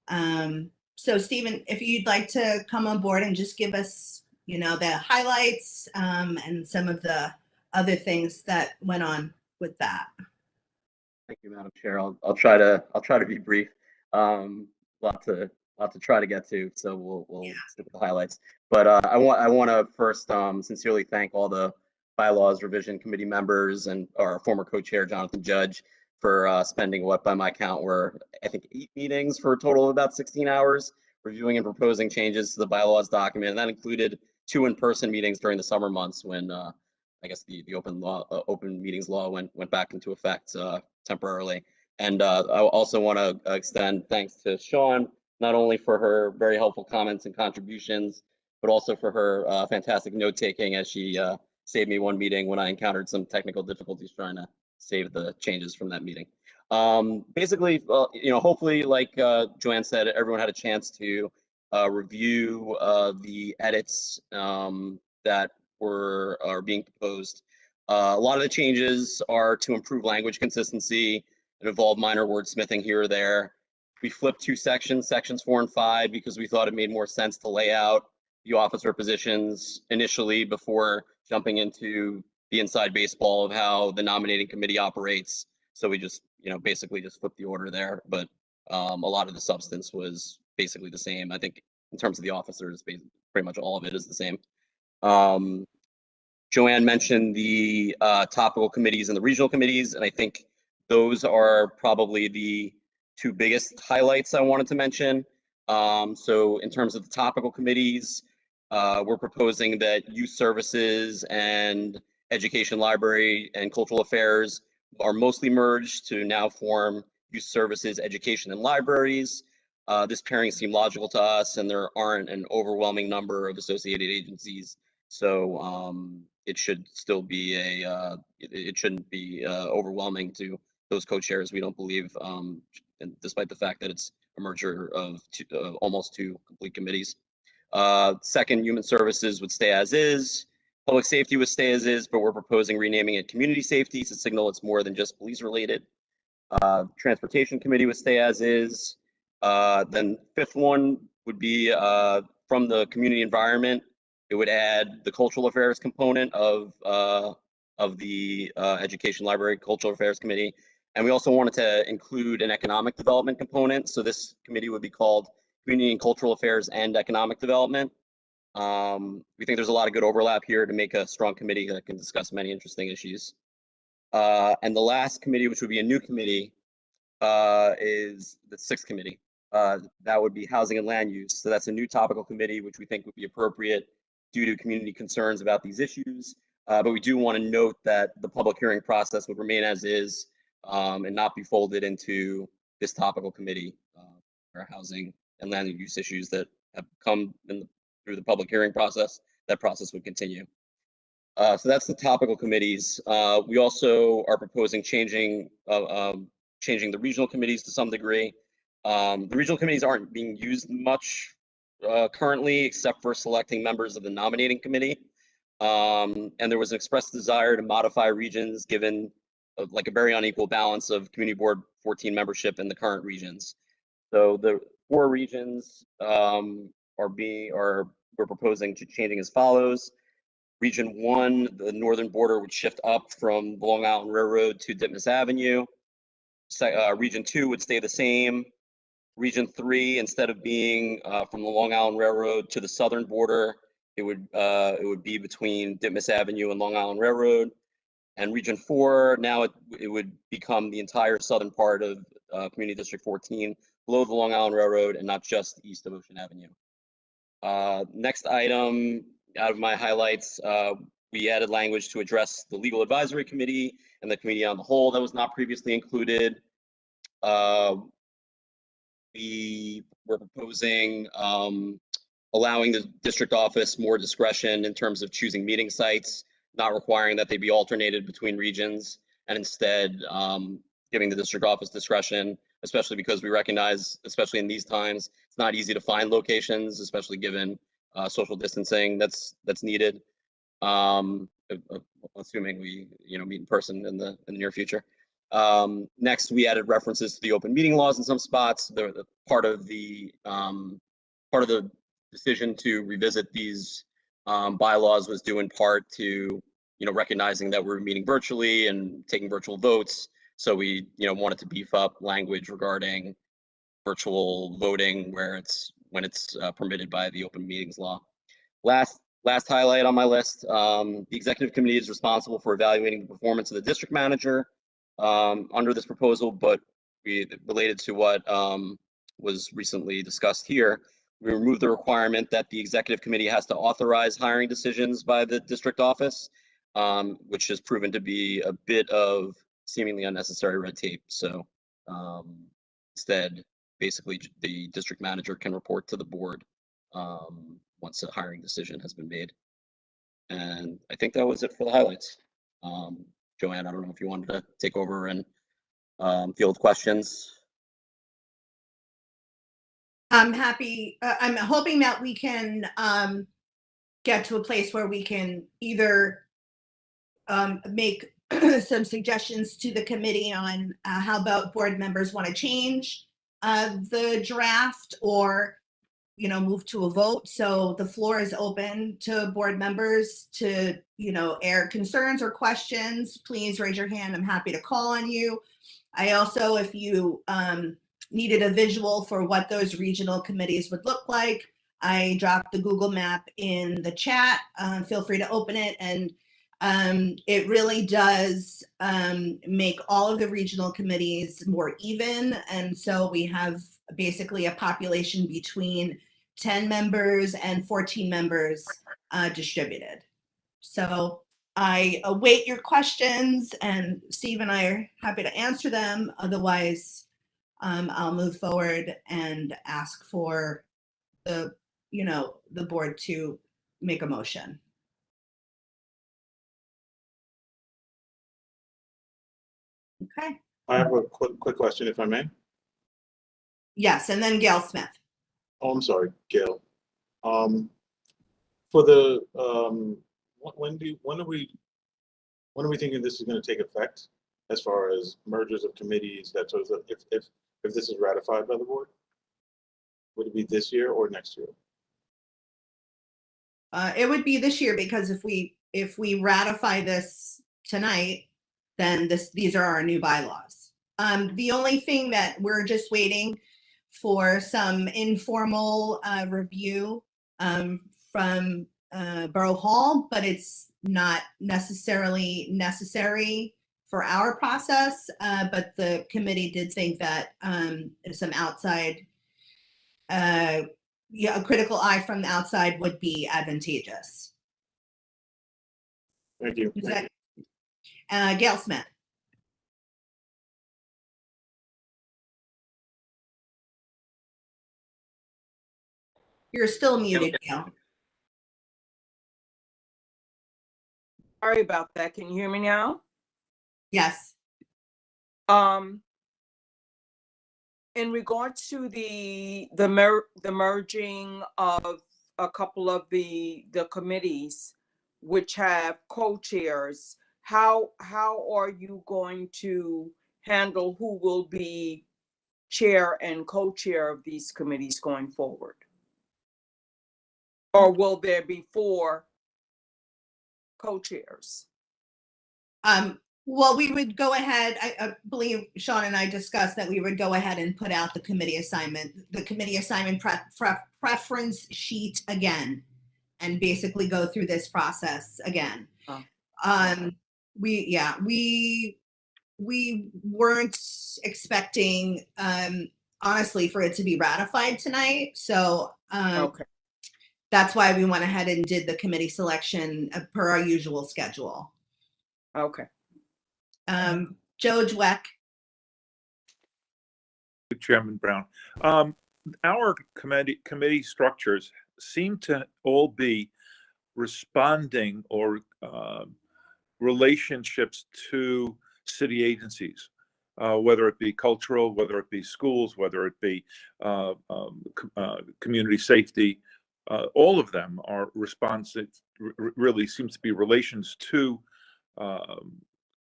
So Stephen, if you'd like to come on board and just give us, the highlights and some of the other things that went on with that. Thank you, Madam Chair. I'll try to be brief. Lot to try to get to, so we'll stick with the highlights. But I want to first sincerely thank all the bylaws revision committee members and our former co-chair Jonathan Judge for spending what by my count were I think 8 meetings for a total of about 16 hours reviewing and proposing changes to the bylaws document, and that included 2 in-person meetings during the summer months when I guess the open meetings law went back into effect temporarily. And I also want to extend thanks to Sean, not only for her very helpful comments and contributions, but also for her fantastic note taking as she saved me one meeting when I encountered some technical difficulties trying to save the changes from that meeting. Basically, hopefully, like Joanne said, everyone had a chance to review the edits that are being proposed. A lot of the changes are to improve language consistency and involve minor wordsmithing here or there. We flipped two sections, sections 4 and 5, because we thought it made more sense to lay out the officer positions initially before jumping into the inside baseball of how the nominating committee operates. So we just, basically just flipped the order there, but a lot of the substance was basically the same. I think in terms of the officers, pretty much all of it is the same. Joanne mentioned the topical committees and the regional committees, and I think those are probably the two biggest highlights I wanted to mention. So in terms of the topical committees, we're proposing that youth services and education, library, and cultural affairs are mostly merged to now form youth services, education, and libraries. This pairing seemed logical to us, and there aren't an overwhelming number of associated agencies. So it should still be it shouldn't be overwhelming to those co-chairs, we don't believe, and despite the fact that it's a merger of almost two complete committees. Second, human services would stay as is. Public safety would stay as is, but we're proposing renaming it community safety to signal it's more than just police related. Transportation committee would stay as is. Then fifth one would be from the community environment. It would add the cultural affairs component of the education, library, cultural affairs committee. And we also wanted to include an economic development component. So this committee would be called Community and Cultural Affairs and Economic Development. We think there's a lot of good overlap here to make a strong committee that can discuss many interesting issues. And the last committee, which would be a new committee, is the sixth committee. That would be housing and land use. So that's a new topical committee, which we think would be appropriate due to community concerns about these issues. But we do want to note that the public hearing process would remain as is and not be folded into this topical committee for housing and land use issues that have come through the public hearing process. That process would continue. So that's the topical committees. We also are proposing changing the regional committees to some degree. The regional committees aren't being used much currently, except for selecting members of the nominating committee. And there was an expressed desire to modify regions given like a very unequal balance of Community Board 14 membership in the current regions. So the 4 regions we're proposing to changing as follows. Region 1, the northern border would shift up from the Long Island Railroad to Ditmas Avenue. Region 2 would stay the same. Region 3, instead of being from the Long Island Railroad to the southern border, it would be between Ditmas Avenue and Long Island Railroad. And Region 4, now it would become the entire southern part of Community District 14, below the Long Island Railroad and not just east of Ocean Avenue. Next item out of my highlights, we added language to address the Legal Advisory Committee and the committee on the whole that was not previously included. We were proposing allowing the district office more discretion in terms of choosing meeting sites, not requiring that they be alternated between regions, and instead giving the district office discretion, especially because we recognize, especially in these times, it's not easy to find locations, especially given social distancing that's needed. Assuming we meet in person in the near future. Next, we added references to the open meeting laws in some spots. The part of the decision to revisit these bylaws was due in part to recognizing that we're meeting virtually and taking virtual votes. So we wanted to beef up language regarding virtual voting when it's permitted by the open meetings law. Last highlight on my list, the executive committee is responsible for evaluating the performance of the district manager under this proposal, but related to what was recently discussed here, we removed the requirement that the executive committee has to authorize hiring decisions by the district office, which has proven to be a bit of seemingly unnecessary red tape. So Instead, basically, the district manager can report to the board once a hiring decision has been made. And I think that was it for the highlights. Joanne, I don't know if you wanted to take over and field questions. I'm happy. I'm hoping that we can get to a place where we can either make some suggestions to the committee on how about board members want to change the draft, or move to a vote. So the floor is open to board members to air concerns or questions. Please raise your hand. I'm happy to call on you. I also, if you needed a visual for what those regional committees would look like, I dropped the Google map in the chat. Feel free to open it, and it really does make all of the regional committees more even. And so we have basically a population between 10 members and 14 members distributed. So I await your questions, and Steve and I are happy to answer them. Otherwise, I'll move forward and ask for the board to make a motion. Okay. I have a quick question, if I may. Yes, and then Gail Smith. Oh, I'm sorry, Gail. For the when are we thinking this is going to take effect, as far as mergers of committees, that sort of stuff? If this is ratified by the board, would it be this year or next year? It would be this year, because if we ratify this tonight, then these are our new bylaws. The only thing that we're just waiting for some informal review from Borough Hall, but it's not necessarily necessary for our process. But the committee did think that some outside, a critical eye from the outside would be advantageous. Thank you. Gail Smith. You're still muted, Gail. Sorry about that. Can you hear me now? Yes. In regards to the merging of a couple of the committees which have co-chairs, how are you going to handle who will be chair and co-chair of these committees going forward? Or will there be 4 co-chairs? Well, we would go ahead. I believe Sean and I discussed that we would go ahead and put out the committee assignment preference sheet again, and basically go through this process again. Oh. We weren't expecting, honestly, for it to be ratified tonight. So Okay. that's why we went ahead and did the committee selection per our usual schedule. Okay. Joe Dweck. Chairman Brown. Our committee structures seem to all be responding or relationships to city agencies, whether it be cultural, whether it be schools, whether it be community safety. All of them are responsive, really seems to be relations to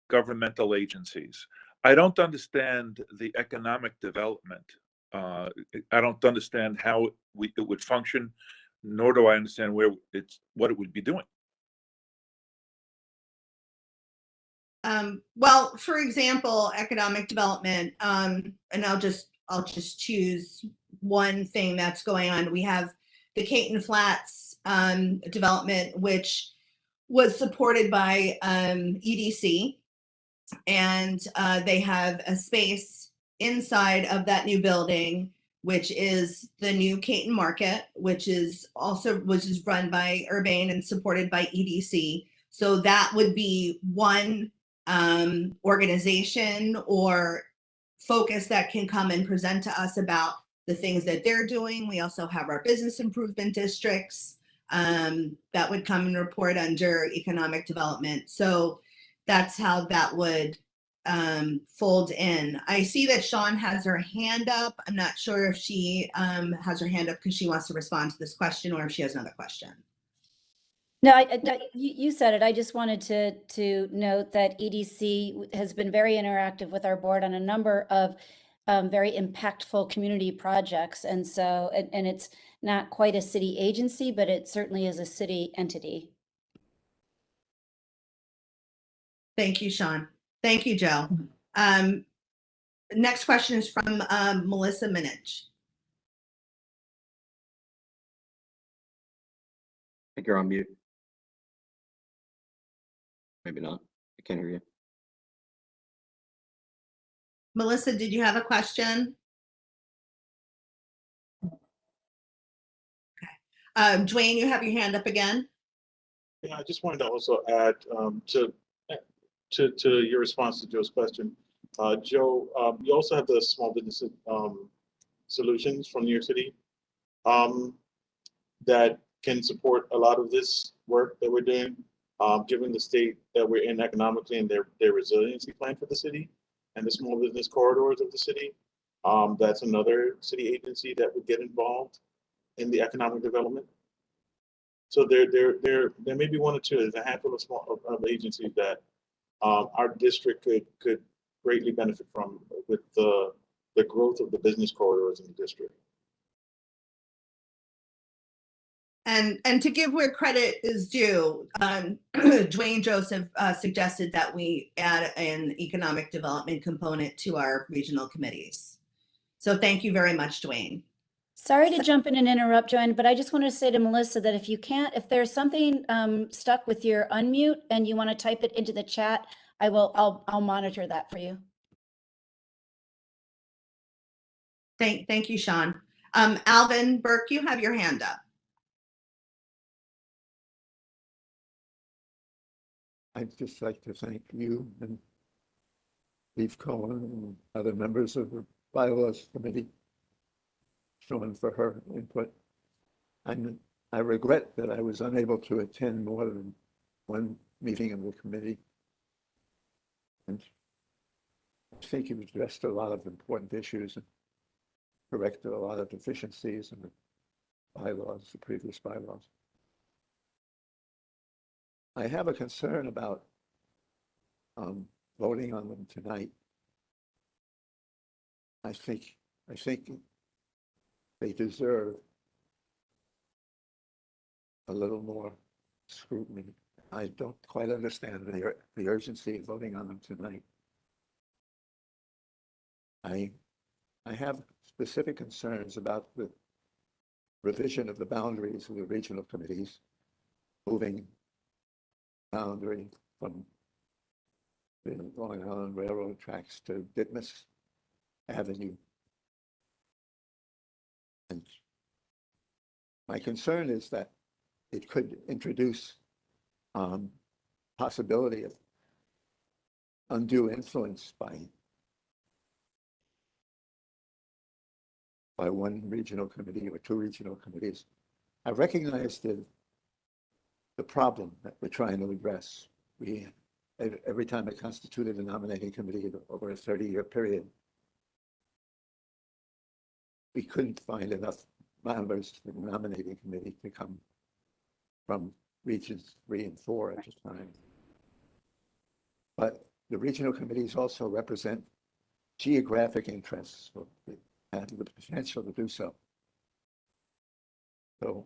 governmental agencies. I don't understand the economic development. I don't understand how it would function, nor do I understand what it would be doing. Well, for example, economic development, and I'll just choose one thing that's going on. We have the Caton Flats development, which was supported by EDC, and they have a space inside of that new building, which is the new Caton Market, which is run by Urbane and supported by EDC. So that would be one organization or focus that can come and present to us about the things that they're doing. We also have our business improvement districts that would come and report under economic development. So that's how that would fold in. I see that Sean has her hand up. I'm not sure if she has her hand up because she wants to respond to this question or if she has another question. No, you said it. I just wanted to note that EDC has been very interactive with our board on a number of very impactful community projects. And so, and it's not quite a city agency, but it certainly is a city entity. Thank you, Sean. Thank you, Joe. Next question is from Melissa Minich. I think you're on mute. Maybe not. I can't hear you. Melissa, did you have a question? Okay. Dwayne, you have your hand up again. Yeah, I just wanted to also add to your response to Joe's question. Joe, you also have the small business solutions from New York City that can support a lot of this work that we're doing, given the state that we're in economically and their resiliency plan for the city and the small business corridors of the city. That's another city agency that would get involved in the economic development. So there may be one or two. There's a handful of small agencies that our district could greatly benefit from with the growth of the business corridors in the district. And to give where credit is due, Dwayne Joseph suggested that we add an economic development component to our regional committees. So thank you very much, Dwayne. Sorry to jump in and interrupt, Joanne, but I just want to say to Melissa that if there's something stuck with your unmute and you want to type it into the chat, I'll monitor that for you. Thank you, Sean. Alvin Burke, you have your hand up. I'd just like to thank you and Steve Cohen and other members of the Bylaws Committee, Sean, for her input. I regret that I was unable to attend more than one meeting of the committee. And I think you've addressed a lot of important issues and corrected a lot of deficiencies in the bylaws, the previous bylaws. I have a concern about voting on them tonight. I think they deserve a little more scrutiny. I don't quite understand the urgency of voting on them tonight. I have specific concerns about the revision of the boundaries of the regional committees, moving boundary from the Long Island Railroad tracks to Ditmas Avenue. And my concern is that it could introduce possibility of undue influence by one regional committee or two regional committees. I recognize the problem that we're trying to address. Every time I constituted a nominating committee over a 30-year period, we couldn't find enough members for the nominating committee to come from regions 3 and 4 at the time. But the regional committees also represent geographic interests, so they have the potential to do so. So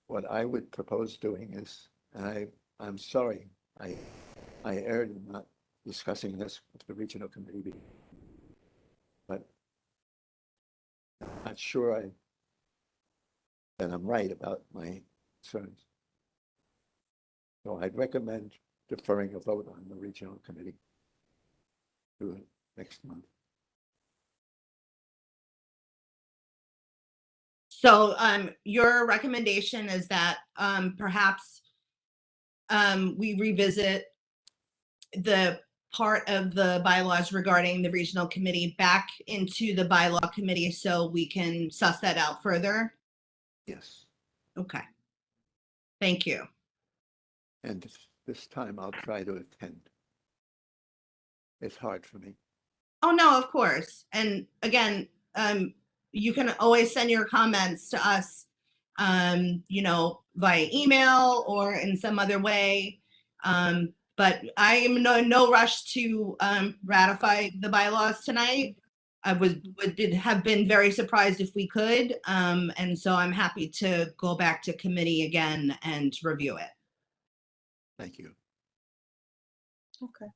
what I would propose doing is, and I'm sorry, I erred in not discussing this with the regional committee, but I'm not sure that I'm right about my concerns. So I'd recommend deferring a vote on the regional committee to next month. So your recommendation is that perhaps we revisit the part of the bylaws regarding the regional committee back into the bylaw committee so we can suss that out further? Yes. Okay. Thank you. And this time I'll try to attend. It's hard for me. Oh, no, of course. And again, you can always send your comments to us, you know, via email or in some other way. But I am in no rush to ratify the bylaws tonight. I would have been very surprised if we could. And so I'm happy to go back to committee again and review it. Thank you. Okay.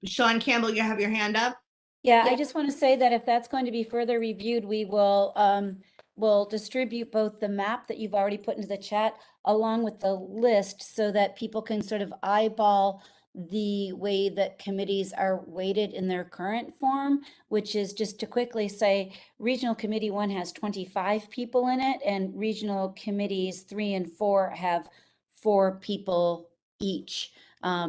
Sean Campbell, you have your hand up? Yeah, I just want to say that if that's going to be further reviewed, we will distribute both the map that you've already put into the chat along with the list so that people can sort of eyeball the way that committees are weighted in their current form, which is just to quickly say Regional Committee 1 has 25 people in it and Regional Committees 3 and 4 have 4 people each.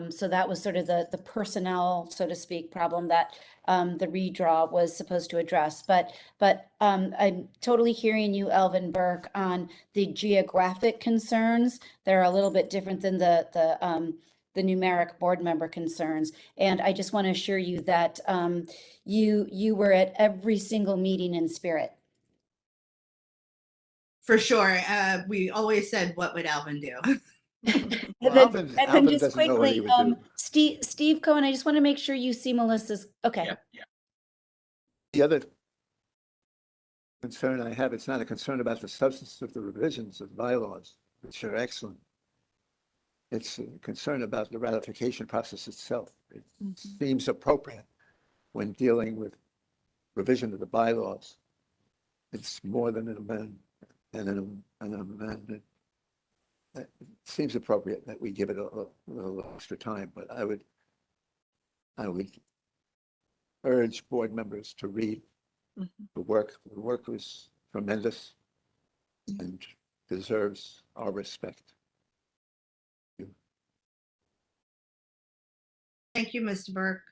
So that was sort of the personnel, so to speak, problem that the redraw was supposed to address. But I'm totally hearing you, Alvin Burke, on the geographic concerns. They're a little bit different than the numeric board member concerns. And I just want to assure you that you were at every single meeting in spirit. For sure. We always said, what would Alvin do? Well, Alvin just doesn't know what he quickly, would do. Steve Cohen, I just want to make sure you see Melissa's, okay. Yeah. The other concern I have, it's not a concern about the substance of the revisions of bylaws, which are excellent. It's a concern about the ratification process itself. It seems appropriate when dealing with revision of the bylaws. It's more than an amendment, an amendment. It seems appropriate that we give it a little extra time, but I would urge board members to read the work. The work was tremendous and deserves our respect. Thank you, Mr. Burke.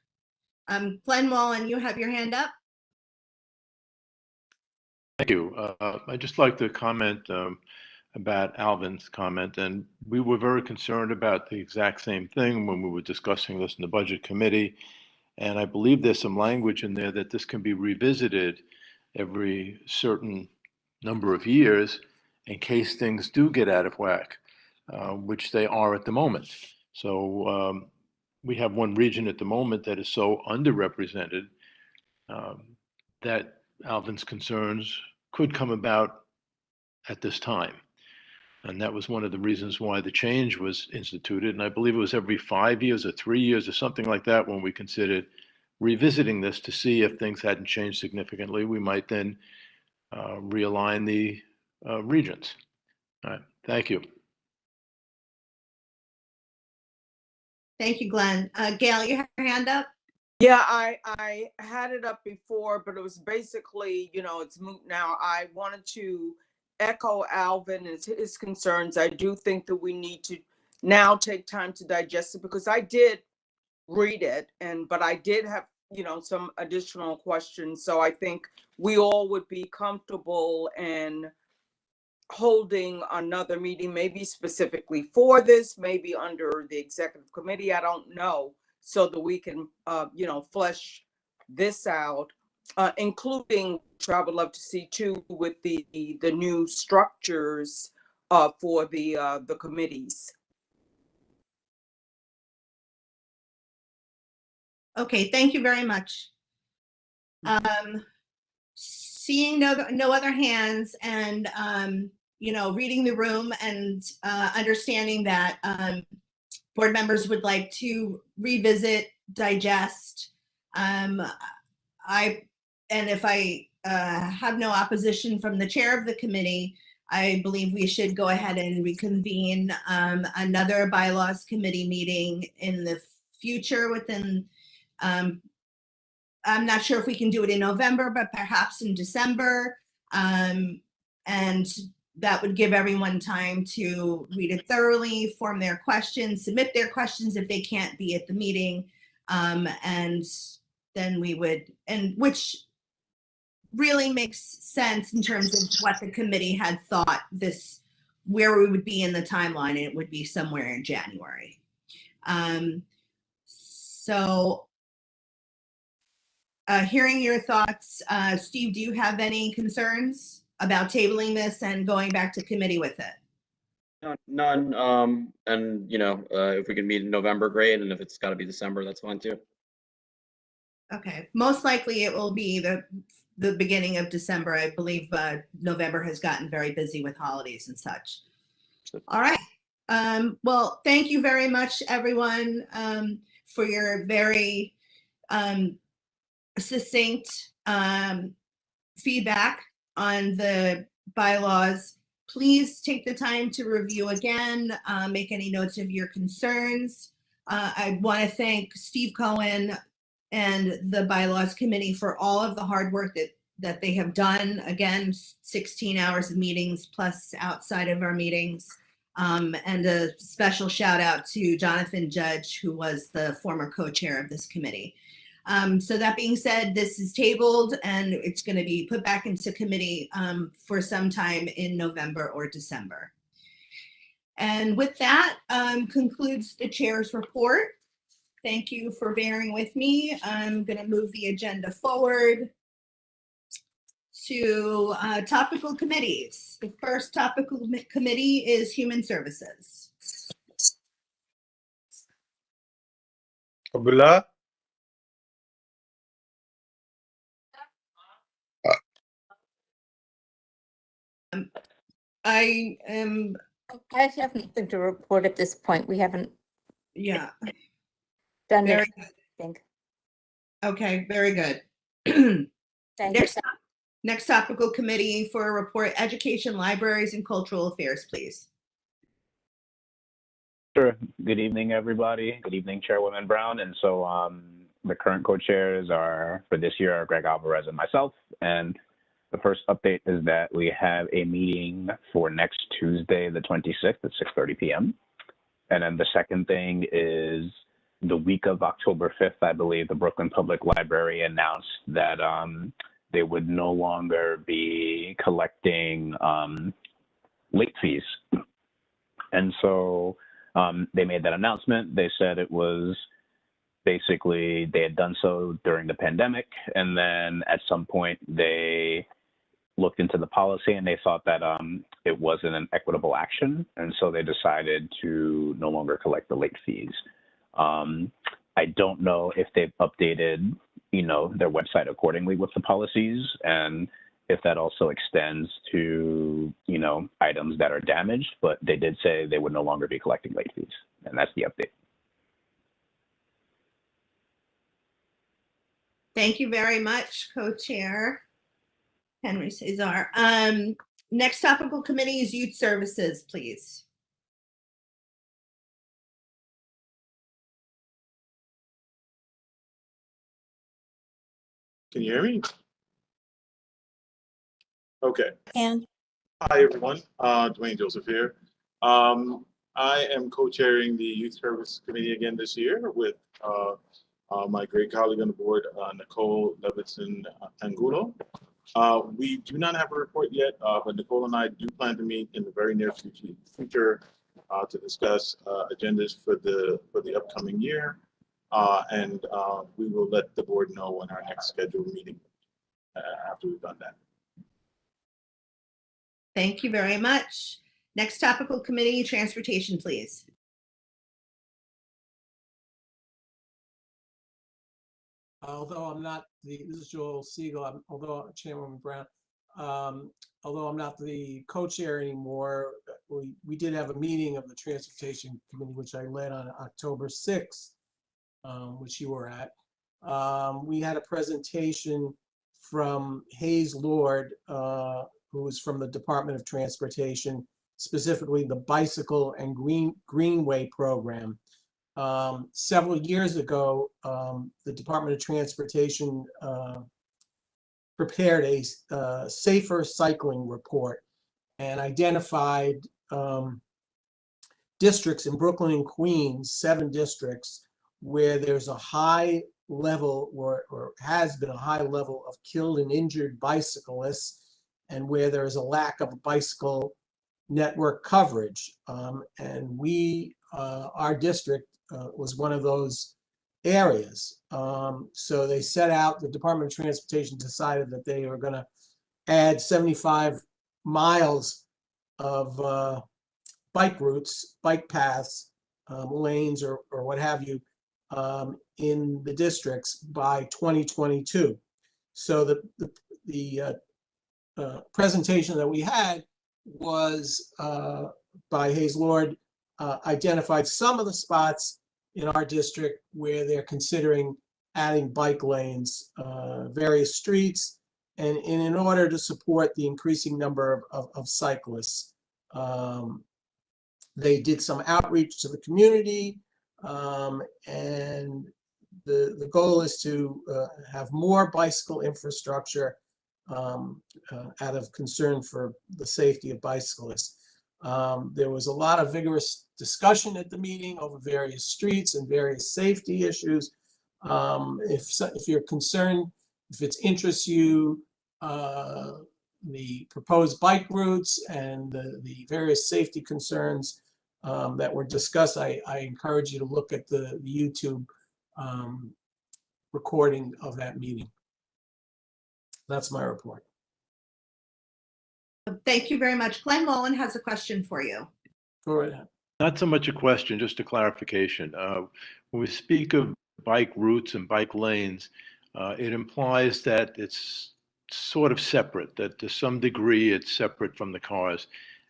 Glenn Mullen, you have your hand up. Thank you. I'd just like to comment about Alvin's comment, and we were very concerned about the exact same thing when we were discussing this in the budget committee. And I believe there's some language in there that this can be revisited every certain number of years in case things do get out of whack, which they are at the moment. So we have one region at the moment that is so underrepresented that Alvin's concerns could come about at this time. And that was one of the reasons why the change was instituted. And I believe it was every 5 years or 3 years or something like that when we considered revisiting this to see if things hadn't changed significantly. We might then realign the regions. All right, thank you. Thank you, Glenn. Gail, you have your hand up? Yeah, I had it up before, but it was basically, you know, it's moot now. I wanted to echo Alvin and his concerns. I do think that we need to now take time to digest it because I did read it, but I did have, you know, some additional questions. So I think we all would be comfortable in holding another meeting, maybe specifically for this, maybe under the executive committee. I don't know. So that we can, you know, flesh this out, including, which I would love to see too, with the new structures for the committees. Okay, thank you very much. Seeing no other hands and, you know, reading the room and understanding that board members would like to revisit, digest. And if I have no opposition from the chair of the committee, I believe we should go ahead and reconvene another bylaws committee meeting in the future within, I'm not sure if we can do it in November, but perhaps in December. And that would give everyone time to read it thoroughly, form their questions, submit their questions if they can't be at the meeting. And then we would, and which really makes sense in terms of what the committee had thought where we would be in the timeline, and it would be somewhere in January. Hearing your thoughts, Steve, do you have any concerns about tabling this and going back to committee with it? None. And if we can meet in November, great. And if it's got to be December, that's fine too. Okay, most likely it will be the beginning of December. I believe November has gotten very busy with holidays and such. All right. Well, thank you very much, everyone, for your very succinct feedback on the bylaws. Please take the time to review again, make any notes of your concerns. I want to thank Steve Cohen and the bylaws committee for all of the hard work that they have done. Again, 16 hours of meetings plus outside of our meetings. And a special shout out to Jonathan Judge, who was the former co-chair of this committee. So that being said, this is tabled and it's going to be put back into committee for some time in November or December. And with that concludes the chair's report. Thank you for bearing with me. I'm going to move the agenda forward to topical committees. The first topical committee is Human Services. Abdullah? I have nothing to report at this point. We haven't done Very it, I think. Okay, very good. Thank you. Next topical committee for a report, Education, Libraries, and Cultural Affairs, please. Sure. Good evening, everybody. Good evening, Chairwoman Brown. And so the current co-chairs are for this year are Greg Alvarez and myself. And the first update is that we have a meeting for next Tuesday, the 26th at 6:30 p.m. And then the second thing is the week of October 5th, I believe, the Brooklyn Public Library announced that they would no longer be collecting late fees. And so they made that announcement. They said it was basically they had done so during the pandemic. And then at some point they looked into the policy and they thought that it wasn't an equitable action. And so they decided to no longer collect the late fees. I don't know if they've updated, their website accordingly with the policies, and if that also extends to, items that are damaged, but they did say they would no longer be collecting late fees, and that's the update. Thank you very much, Co-Chair Henry Cesar. Next topical committee is Youth Services, please. Can you hear me? Okay. And hi, everyone. Dwayne Joseph here. I am co-chairing the Youth Service Committee again this year with my great colleague on the board, Nicole Levinson Angulo. We do not have a report yet, but Nicole and I do plan to meet in the very near future to discuss agendas for the upcoming year. And we will let the board know when our next scheduled meeting after we've done that. Thank you very much. Next topical committee, Transportation, please. Although I'm not this is Joel Siegel, although Chairwoman Brown, although I'm not the co-chair anymore, we did have a meeting of the Transportation Committee, which I led on October 6th. Which you were at. We had a presentation from Hayes Lord, who was from the Department of Transportation, specifically the Bicycle and Greenway program. Several years ago, the Department of Transportation prepared a safer cycling report. and identified districts in Brooklyn and Queens, 7 districts, where there's a high level or has been a high level of killed and injured bicyclists, and where there is a lack of bicycle network coverage. And our district was one of those areas. So they set out, the Department of Transportation decided that they were going to add 75 miles of bike routes, bike paths, lanes, or what have you, in the districts by 2022. So the presentation that we had was by Hayes Lord, identified some of the spots in our district where they're considering adding bike lanes, various streets, and in order to support the increasing number of cyclists. They did some outreach to the community, and the goal is to have more bicycle infrastructure out of concern for the safety of bicyclists. There was a lot of vigorous discussion at the meeting over various streets and various safety issues. If you're concerned, if it interests you, the proposed bike routes and the various safety concerns that were discussed, I encourage you to look at the YouTube recording of that meeting. That's my report. Thank you very much. Glenn Mullen has a question for you. Go right ahead. Not so much a question, just a clarification. When we speak of bike routes and bike lanes, it implies that it's sort of separate, that to some degree it's separate from the cars.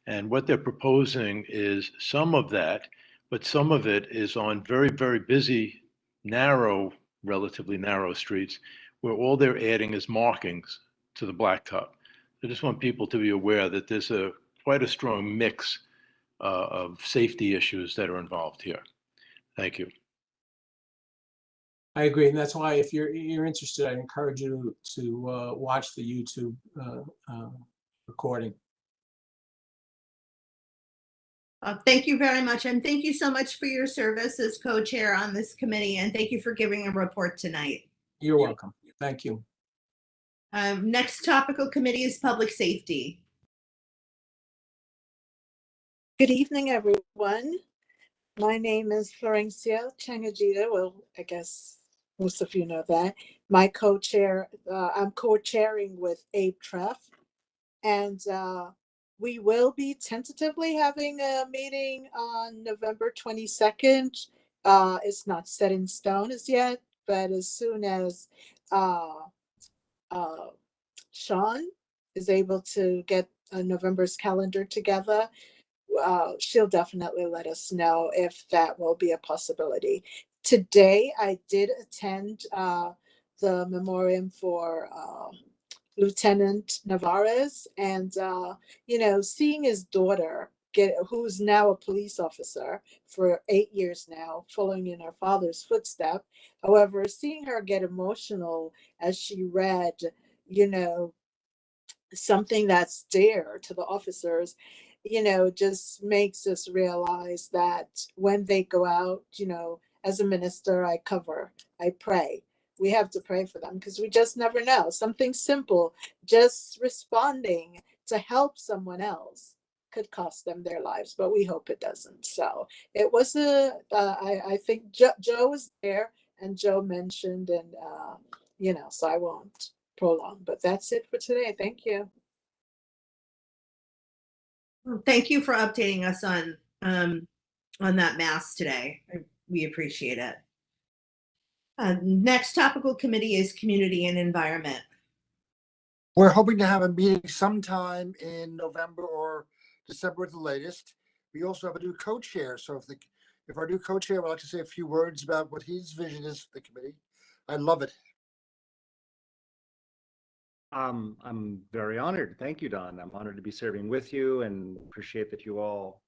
And what they're proposing is some of that, but some of it is on very, very busy, narrow, relatively narrow streets, where all they're adding is markings to the blacktop. I just want people to be aware that there's quite a strong mix of safety issues that are involved here. Thank you. I agree, and that's why if you're interested, I encourage you to watch the YouTube recording. Thank you very much, and thank you so much for your service as co-chair on this committee, and thank you for giving a report tonight. You're welcome. Thank you. Next topical committee is public safety. Good evening, everyone. My name is Florencia Changajita. Well, I guess most of you know that. My co-chair, I'm co-chairing with Abe Treff, and we will be tentatively having a meeting on November 22nd. It's not set in stone as yet, but as soon as Sean is able to get November's calendar together, she'll definitely let us know if that will be a possibility. Today, I did attend the memoriam for Lieutenant Navarez, and seeing his daughter who's now a police officer for 8 years now, following in her father's footsteps. However, seeing her get emotional as she read, something that's dear to the officers, just makes us realize that when they go out, as a minister, I pray. We have to pray for them because we just never know. Something simple, just responding to help someone else could cost them their lives, but we hope it doesn't. So it was I think Joe was there, and Joe mentioned, and so I won't prolong, but that's it for today. Thank you. Thank you for updating us on that mass today. We appreciate it. Next topical committee is community and environment. We're hoping to have a meeting sometime in November or December at the latest. We also have a new co-chair. So if our new co-chair would like to say a few words about what his vision is for the committee, I'd love it. I'm very honored. Thank you, Don. I'm honored to be serving with you and appreciate that you all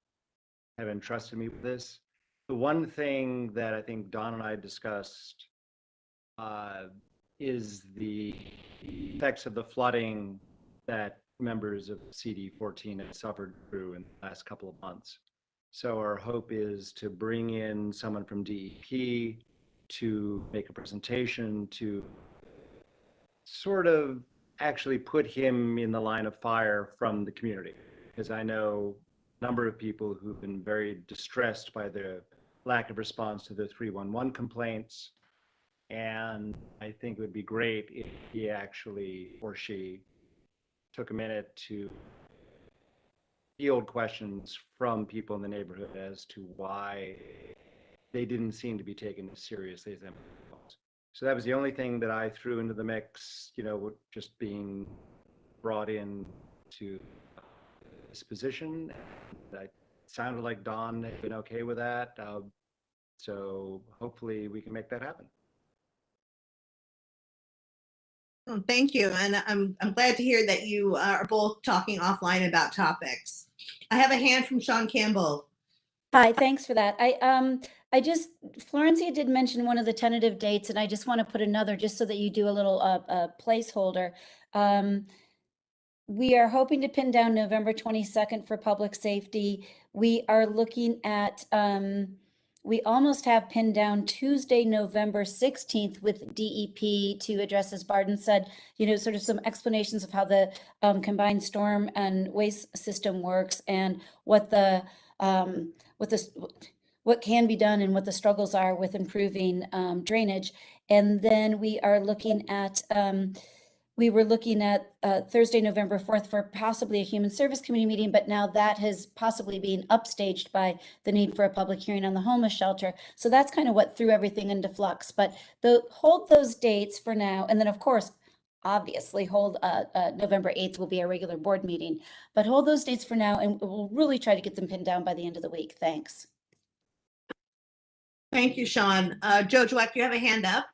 have entrusted me with this. The one thing that I think Don and I discussed is the effects of the flooding that members of CB14 have suffered through in the last couple of months. So our hope is to bring in someone from DEP to make a presentation to sort of actually put him in the line of fire from the community. Because I know a number of people who've been very distressed by the lack of response to the 311 complaints. And I think it would be great if he actually, or she, took a minute to field questions from people in the neighborhood as to why they didn't seem to be taken as seriously as them. So that was the only thing that I threw into the mix, you know, just being brought in to this position. That sounded like Don had been okay with that. So hopefully we can make that happen. Oh, thank you, and I'm glad to hear that you are both talking offline about topics. I have a hand from Sean Campbell. Hi, thanks for that. Florencia did mention one of the tentative dates, and I just want to put another just so that you do a little placeholder. We are hoping to pin down November 22nd for public safety. We are looking at, we almost have pinned down Tuesday, November 16th with DEP to address, as Barden said, you know, sort of some explanations of how the combined storm and waste system works and what what can be done and what the struggles are with improving drainage. And then we are looking at, we were looking at Thursday, November 4th for possibly a Human Service Committee meeting, but now that has possibly been upstaged by the need for a public hearing on the homeless shelter. So that's kind of what threw everything into flux. But hold those dates for now. And then, of course, obviously hold November 8th will be our regular board meeting. But hold those dates for now, and we'll really try to get them pinned down by the end of the week. Thanks. Thank you, Sean. Joe Dweck, you have a hand up.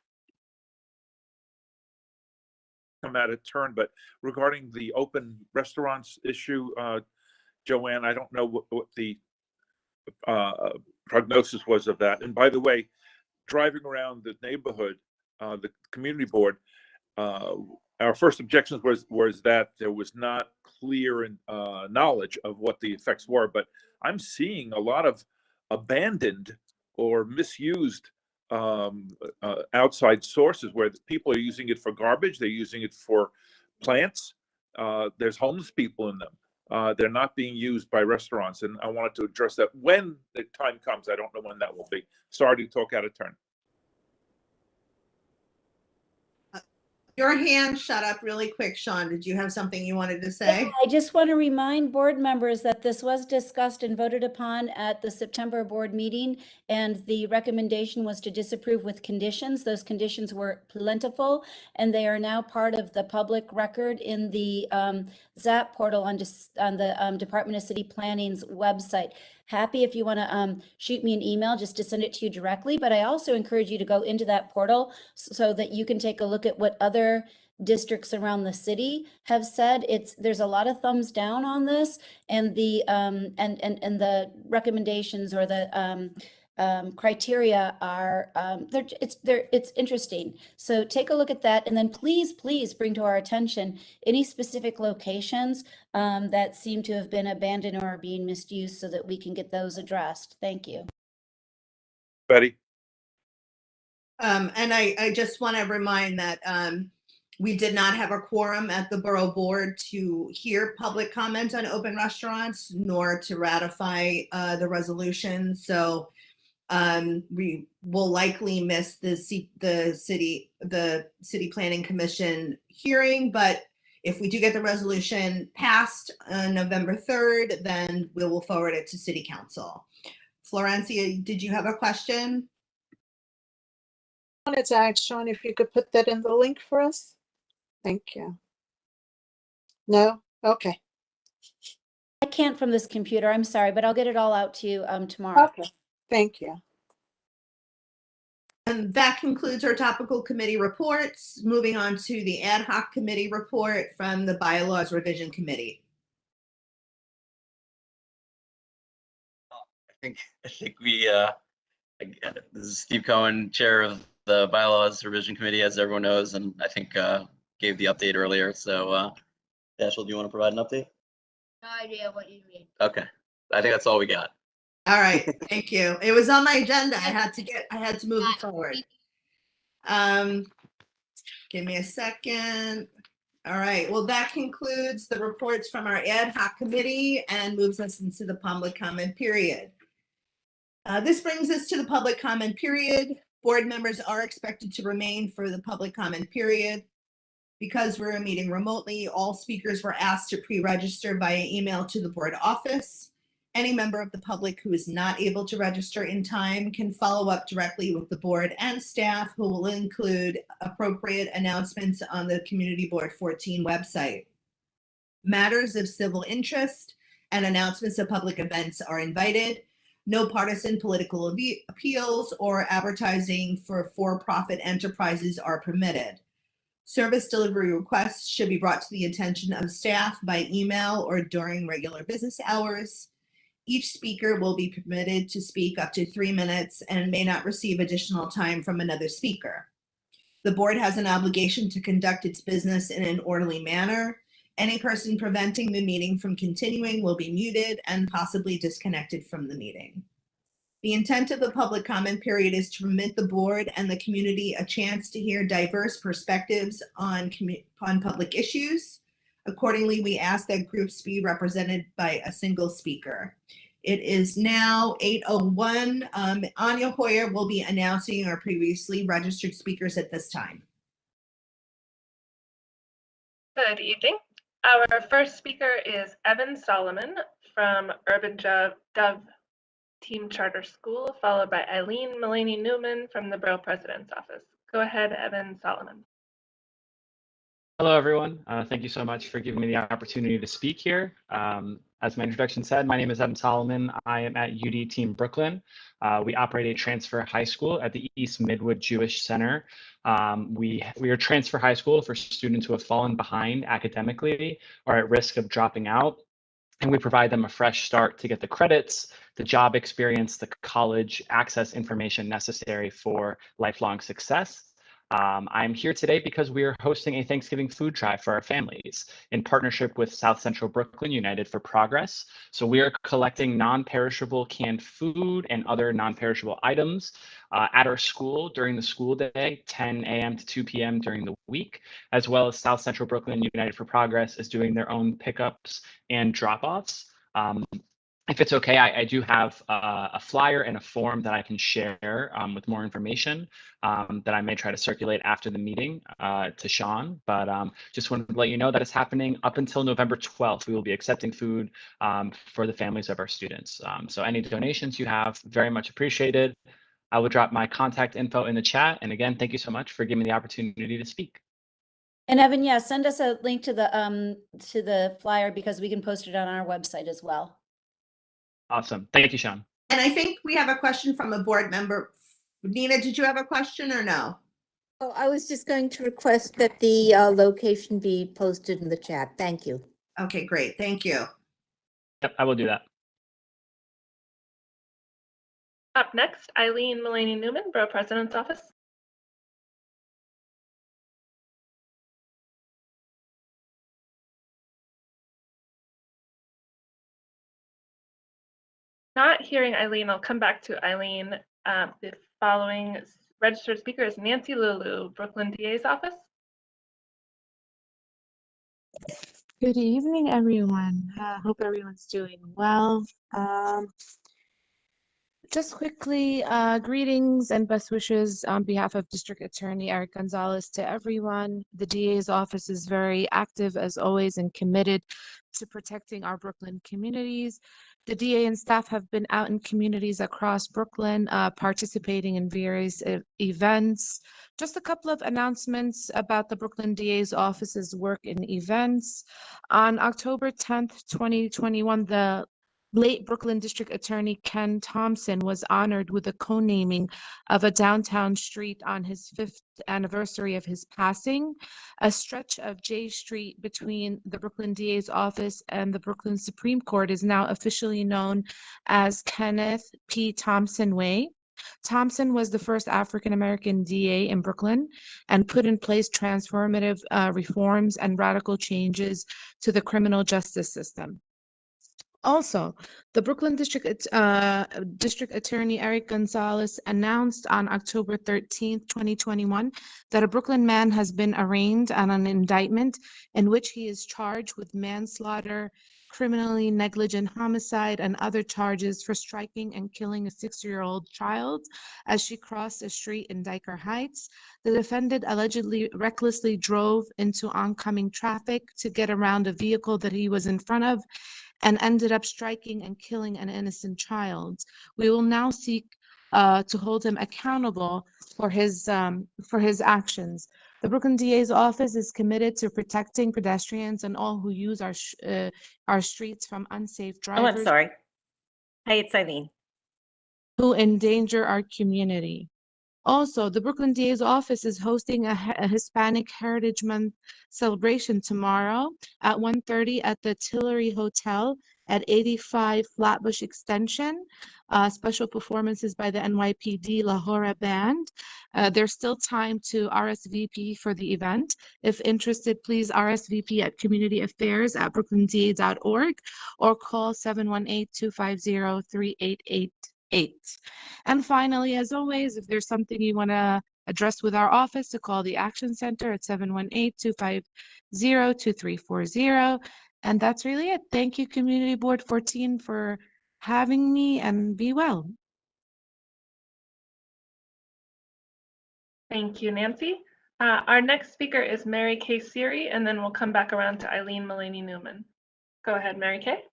Come out of turn, but regarding the open restaurants issue, Joanne, I don't know what the prognosis was of that. And by the way, driving around the neighborhood, the community board, our first objections was that there was not clear knowledge of what the effects were. But I'm seeing a lot of abandoned or misused outside sources where people are using it for garbage, they're using it for plants. There's homeless people in them. They're not being used by restaurants, and I wanted to address that when the time comes. I don't know when that will be. Sorry to talk out of turn. Your hand shut up really quick, Sean. Did you have something you wanted to say? Yeah, I just want to remind board members that this was discussed and voted upon at the September board meeting, and the recommendation was to disapprove with conditions. Those conditions were plentiful, and they are now part of the public record in the ZAP portal on the Department of City Planning's website. Happy if you want to shoot me an email just to send it to you directly, but I also encourage you to go into that portal so that you can take a look at what other districts around the city have said. There's a lot of thumbs down on this, and the and the recommendations or the criteria are it's interesting. So take a look at that, and then please bring to our attention any specific locations that seem to have been abandoned or are being misused so that we can get those addressed. Thank you. Betty. And I just want to remind that we did not have a quorum at the borough board to hear public comment on open restaurants, nor to ratify the resolution. So we will likely miss the city planning commission hearing, but if we do get the resolution passed November 3rd, then we will forward it to city council. Florencia, did you have a question? I wanted to ask Sean if you could put that in the link for us. Thank you. No? Okay. I can't from this computer. I'm sorry, but I'll get it all out to you tomorrow. Okay. Thank you. And that concludes our topical committee reports. Moving on to the ad hoc committee report from the Bylaws Revision Committee. I think we, this is Steve Cohen, chair of the Bylaws Revision Committee, as everyone knows, and I think gave the update earlier. So Dashiell, do you want to provide an update? No idea what you mean. Okay, I think that's all we got. All right, thank you. It was on my agenda. I had to move it forward. Give me a second. All right, well, that concludes the reports from our ad hoc committee and moves us into the public comment period. This brings us to the public comment period. Board members are expected to remain for the public comment period. Because we're meeting remotely, all speakers were asked to pre-register via email to the board office. Any member of the public who is not able to register in time can follow up directly with the board and staff, who will include appropriate announcements on the Community Board 14 website. Matters of civil interest and announcements of public events are invited. No partisan political appeals or advertising for for-profit enterprises are permitted. Service delivery requests should be brought to the attention of staff by email or during regular business hours. Each speaker will be permitted to speak up to 3 minutes and may not receive additional time from another speaker. The board has an obligation to conduct its business in an orderly manner. Any person preventing the meeting from continuing will be muted and possibly disconnected from the meeting. The intent of the public comment period is to permit the board and the community a chance to hear diverse perspectives on public issues. Accordingly, we ask that groups be represented by a single speaker. It is now 8:01. Anya Hoyer will be announcing our previously registered speakers at this time. Good evening. Our first speaker is Evan Solomon from Urban Dove Team Charter School, followed by Eileen Mullaney Newman from the Borough President's Office. Go ahead, Evan Solomon. Hello, everyone. Thank you so much for giving me the opportunity to speak here. As my introduction said, my name is Evan Solomon. I am at UD Team Brooklyn. We operate a transfer high school at the East Midwood Jewish Center. We are transfer high school for students who have fallen behind academically or at risk of dropping out. And we provide them a fresh start to get the credits, the job experience, the college access information necessary for lifelong success. I'm here today because we are hosting a Thanksgiving food drive for our families in partnership with South Central Brooklyn United for Progress. So we are collecting non-perishable canned food and other non-perishable items at our school during the school day, 10 a.m. to 2 p.m. during the week, as well as South Central Brooklyn United for Progress is doing their own pickups and drop-offs. If it's okay, I do have a flyer and a form that I can share with more information that I may try to circulate after the meeting to Sean. But just wanted to let you know that it's happening up until November 12th. We will be accepting food for the families of our students. So any donations you have, very much appreciated. I will drop my contact info in the chat. And again, thank you so much for giving me the opportunity to speak. And Evan, yeah, send us a link to the flyer because we can post it on our website as well. Awesome. Thank you, Sean. And I think we have a question from a board member. Nina, did you have a question or no? Oh, I was just going to request that the location be posted in the chat. Thank you. Okay, great. Thank you. Yep, I will do that. Up next, Eileen Mullaney Newman, Borough President's Office. Not hearing Eileen, I'll come back to Eileen. The following registered speaker is Nancy Lulu, Brooklyn DA's office. Good evening, everyone. Hope everyone's doing well. Just quickly, greetings and best wishes on behalf of District Attorney Eric Gonzalez to everyone. The DA's office is very active as always and committed to protecting our Brooklyn communities. The DA and staff have been out in communities across Brooklyn, participating in various events. Just a couple of announcements about the Brooklyn DA's office's work in events. On October 10th, 2021, the late Brooklyn District Attorney Ken Thompson was honored with a co-naming of a downtown street on his 5th anniversary of his passing. A stretch of J Street between the Brooklyn DA's office and the Brooklyn Supreme Court is now officially known as Kenneth P. Thompson Way. Thompson was the first African-American DA in Brooklyn and put in place transformative reforms and radical changes to the criminal justice system. Also, the Brooklyn District Attorney Eric Gonzalez announced on October 13th, 2021, that a Brooklyn man has been arraigned on an indictment in which he is charged with manslaughter, criminally negligent homicide, and other charges for striking and killing a 6-year-old child as she crossed a street in Dyker Heights. The defendant allegedly recklessly drove into oncoming traffic to get around a vehicle that he was in front of and ended up striking and killing an innocent child. We will now seek to hold him accountable for his actions. The Brooklyn DA's office is committed to protecting pedestrians and all who use our streets from unsafe drivers. Oh, I'm sorry. Hi, it's Eileen. Who endanger our community. Also, the Brooklyn DA's office is hosting a Hispanic Heritage Month celebration tomorrow at 1:30 at the Tillery Hotel at 85 Flatbush Extension. Special performances by the NYPD La Hora Band. There's still time to RSVP for the event. If interested, please RSVP at communityaffairs@brooklynda.org or call 718-250-3888. And finally, as always, if there's something you want to address with our office, to call the Action Center at 718-250-2340. And that's really it. Thank you, Community Board 14, for having me, and be well. Thank you, Nancy. Our next speaker is Mary Kay Siri, and then we'll come back around to Eileen Mullaney Newman. Go ahead, Mary Kay.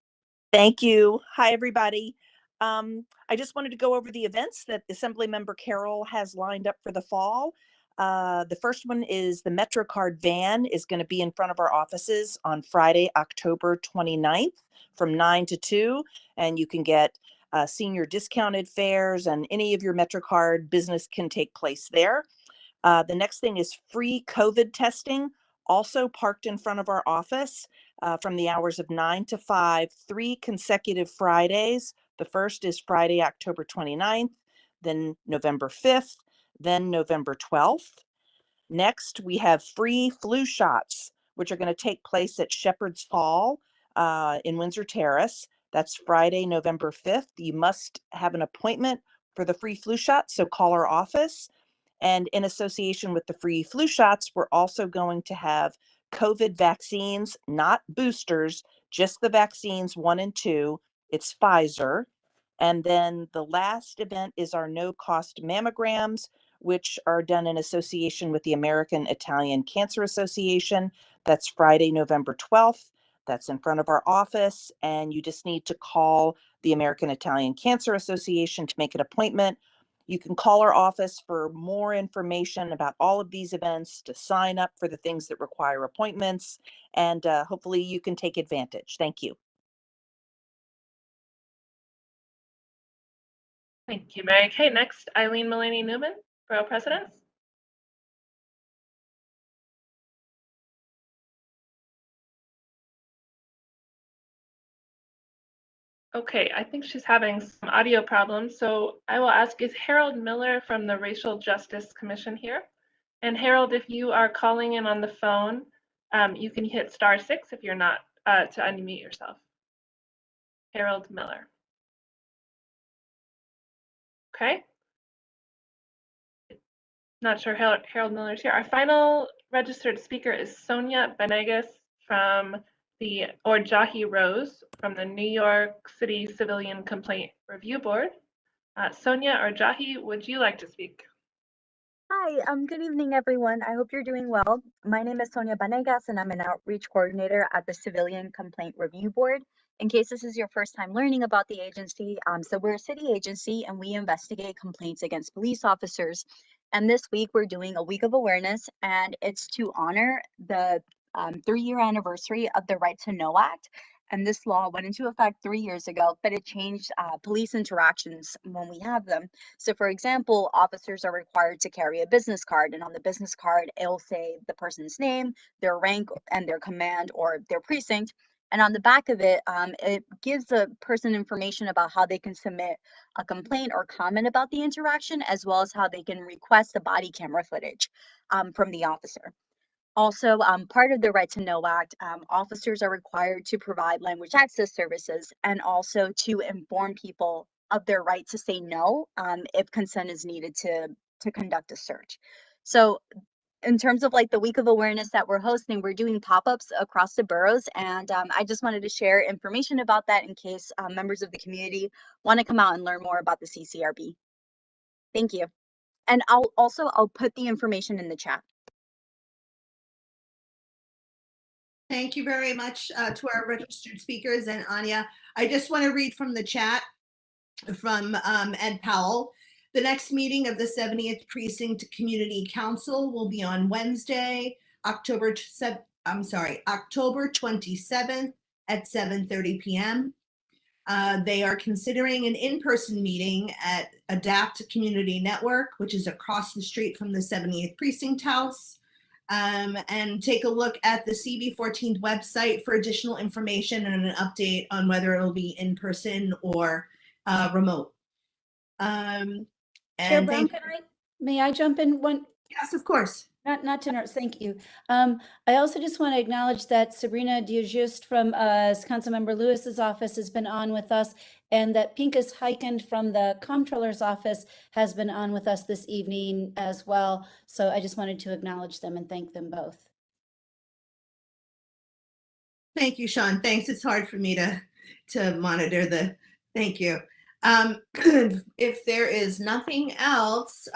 Thank you. Hi, everybody. I just wanted to go over the events that Assemblymember Carroll has lined up for the fall. The first one is the MetroCard van is going to be in front of our offices on Friday, October 29th from 9 to 2, and you can get senior discounted fares, and any of your MetroCard business can take place there. The next thing is free COVID testing, also parked in front of our office from the hours of 9 to 5, 3 consecutive Fridays. The first is Friday, October 29th, then November 5th, then November 12th. Next, we have free flu shots, which are going to take place at Shepherd's Hall in Windsor Terrace. That's Friday, November 5th. You must have an appointment for the free flu shot, so call our office. And in association with the free flu shots, we're also going to have COVID vaccines, not boosters, just the vaccines 1 and 2. It's Pfizer. And then the last event is our no-cost mammograms, which are done in association with the American Italian Cancer Association. That's Friday, November 12th. That's in front of our office, and you just need to call the American Italian Cancer Association to make an appointment. You can call our office for more information about all of these events, to sign up for the things that require appointments, and hopefully you can take advantage. Thank you. Thank you, Mary Kay. Next, Eileen Mullaney Newman, Borough Presidents. Okay, I think she's having some audio problems, so I will ask, is Harold Miller from the Racial Justice Commission here? And Harold, if you are calling in on the phone, you can hit *6 if you're not, to unmute yourself. Harold Miller. Okay. Not sure Harold Miller's here. Our final registered speaker is Sonia Benegas or Jahi Rose from the New York City Civilian Complaint Review Board. Sonia or Jahi, would you like to speak? Hi, good evening, everyone. I hope you're doing well. My name is Sonia Benegas, and I'm an outreach coordinator at the Civilian Complaint Review Board. In case this is your first time learning about the agency, so we're a city agency and we investigate complaints against police officers. And this week we're doing a week of awareness, and it's to honor the 3-year anniversary of the Right to Know Act. And this law went into effect 3 years ago, but it changed police interactions when we have them. So for example, officers are required to carry a business card, and on the business card, it'll say the person's name, their rank, and their command or their precinct. And on the back of it, it gives the person information about how they can submit a complaint or comment about the interaction, as well as how they can request the body camera footage from the officer. Also, part of the Right to Know Act, officers are required to provide language access services and also to inform people of their right to say no if consent is needed to conduct a search. So in terms of like the week of awareness that we're hosting, we're doing pop-ups across the boroughs, and I just wanted to share information about that in case members of the community want to come out and learn more about the CCRB. Thank you. And I'll put the information in the chat. Thank you very much to our registered speakers and Anya. I just want to read from the chat from Ed Powell. The next meeting of the 70th Precinct Community Council will be on Wednesday, October 27th at 7:30 p.m. They are considering an in-person meeting at Adapt Community Network, which is across the street from the 70th Precinct House. And take a look at the CB14 website for additional information and an update on whether it'll be in person or remote. Chair Brown, may I jump in one? Yes, of course. Not to interrupt, thank you. I also just want to acknowledge that Sabrina Diajust from Councilmember Lewis's office has been on with us, and that Pinkas Heikend from the Comptroller's office has been on with us this evening as well. So I just wanted to acknowledge them and thank them both. Thank you, Sean. Thanks. It's hard for me to monitor the, thank you. If there is nothing else,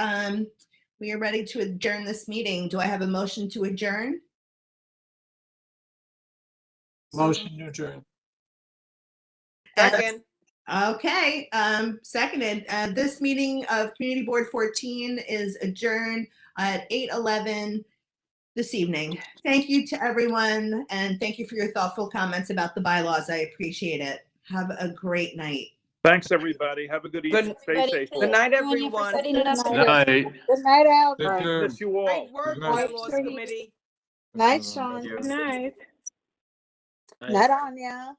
we are ready to adjourn this meeting. Do I have a motion to adjourn? Motion to adjourn. Second. Okay, seconded. This meeting of Community Board 14 is adjourned at 8:11 this evening. Thank you to everyone, and thank you for your thoughtful comments about the bylaws. I appreciate it. Have a great night. Thanks, everybody. Have a good evening. Stay safe. Good night, everyone. Good night. Good night, Al. Miss you all. Nice work, bylaws committee. Night, Sean. Good night. Night, Anya.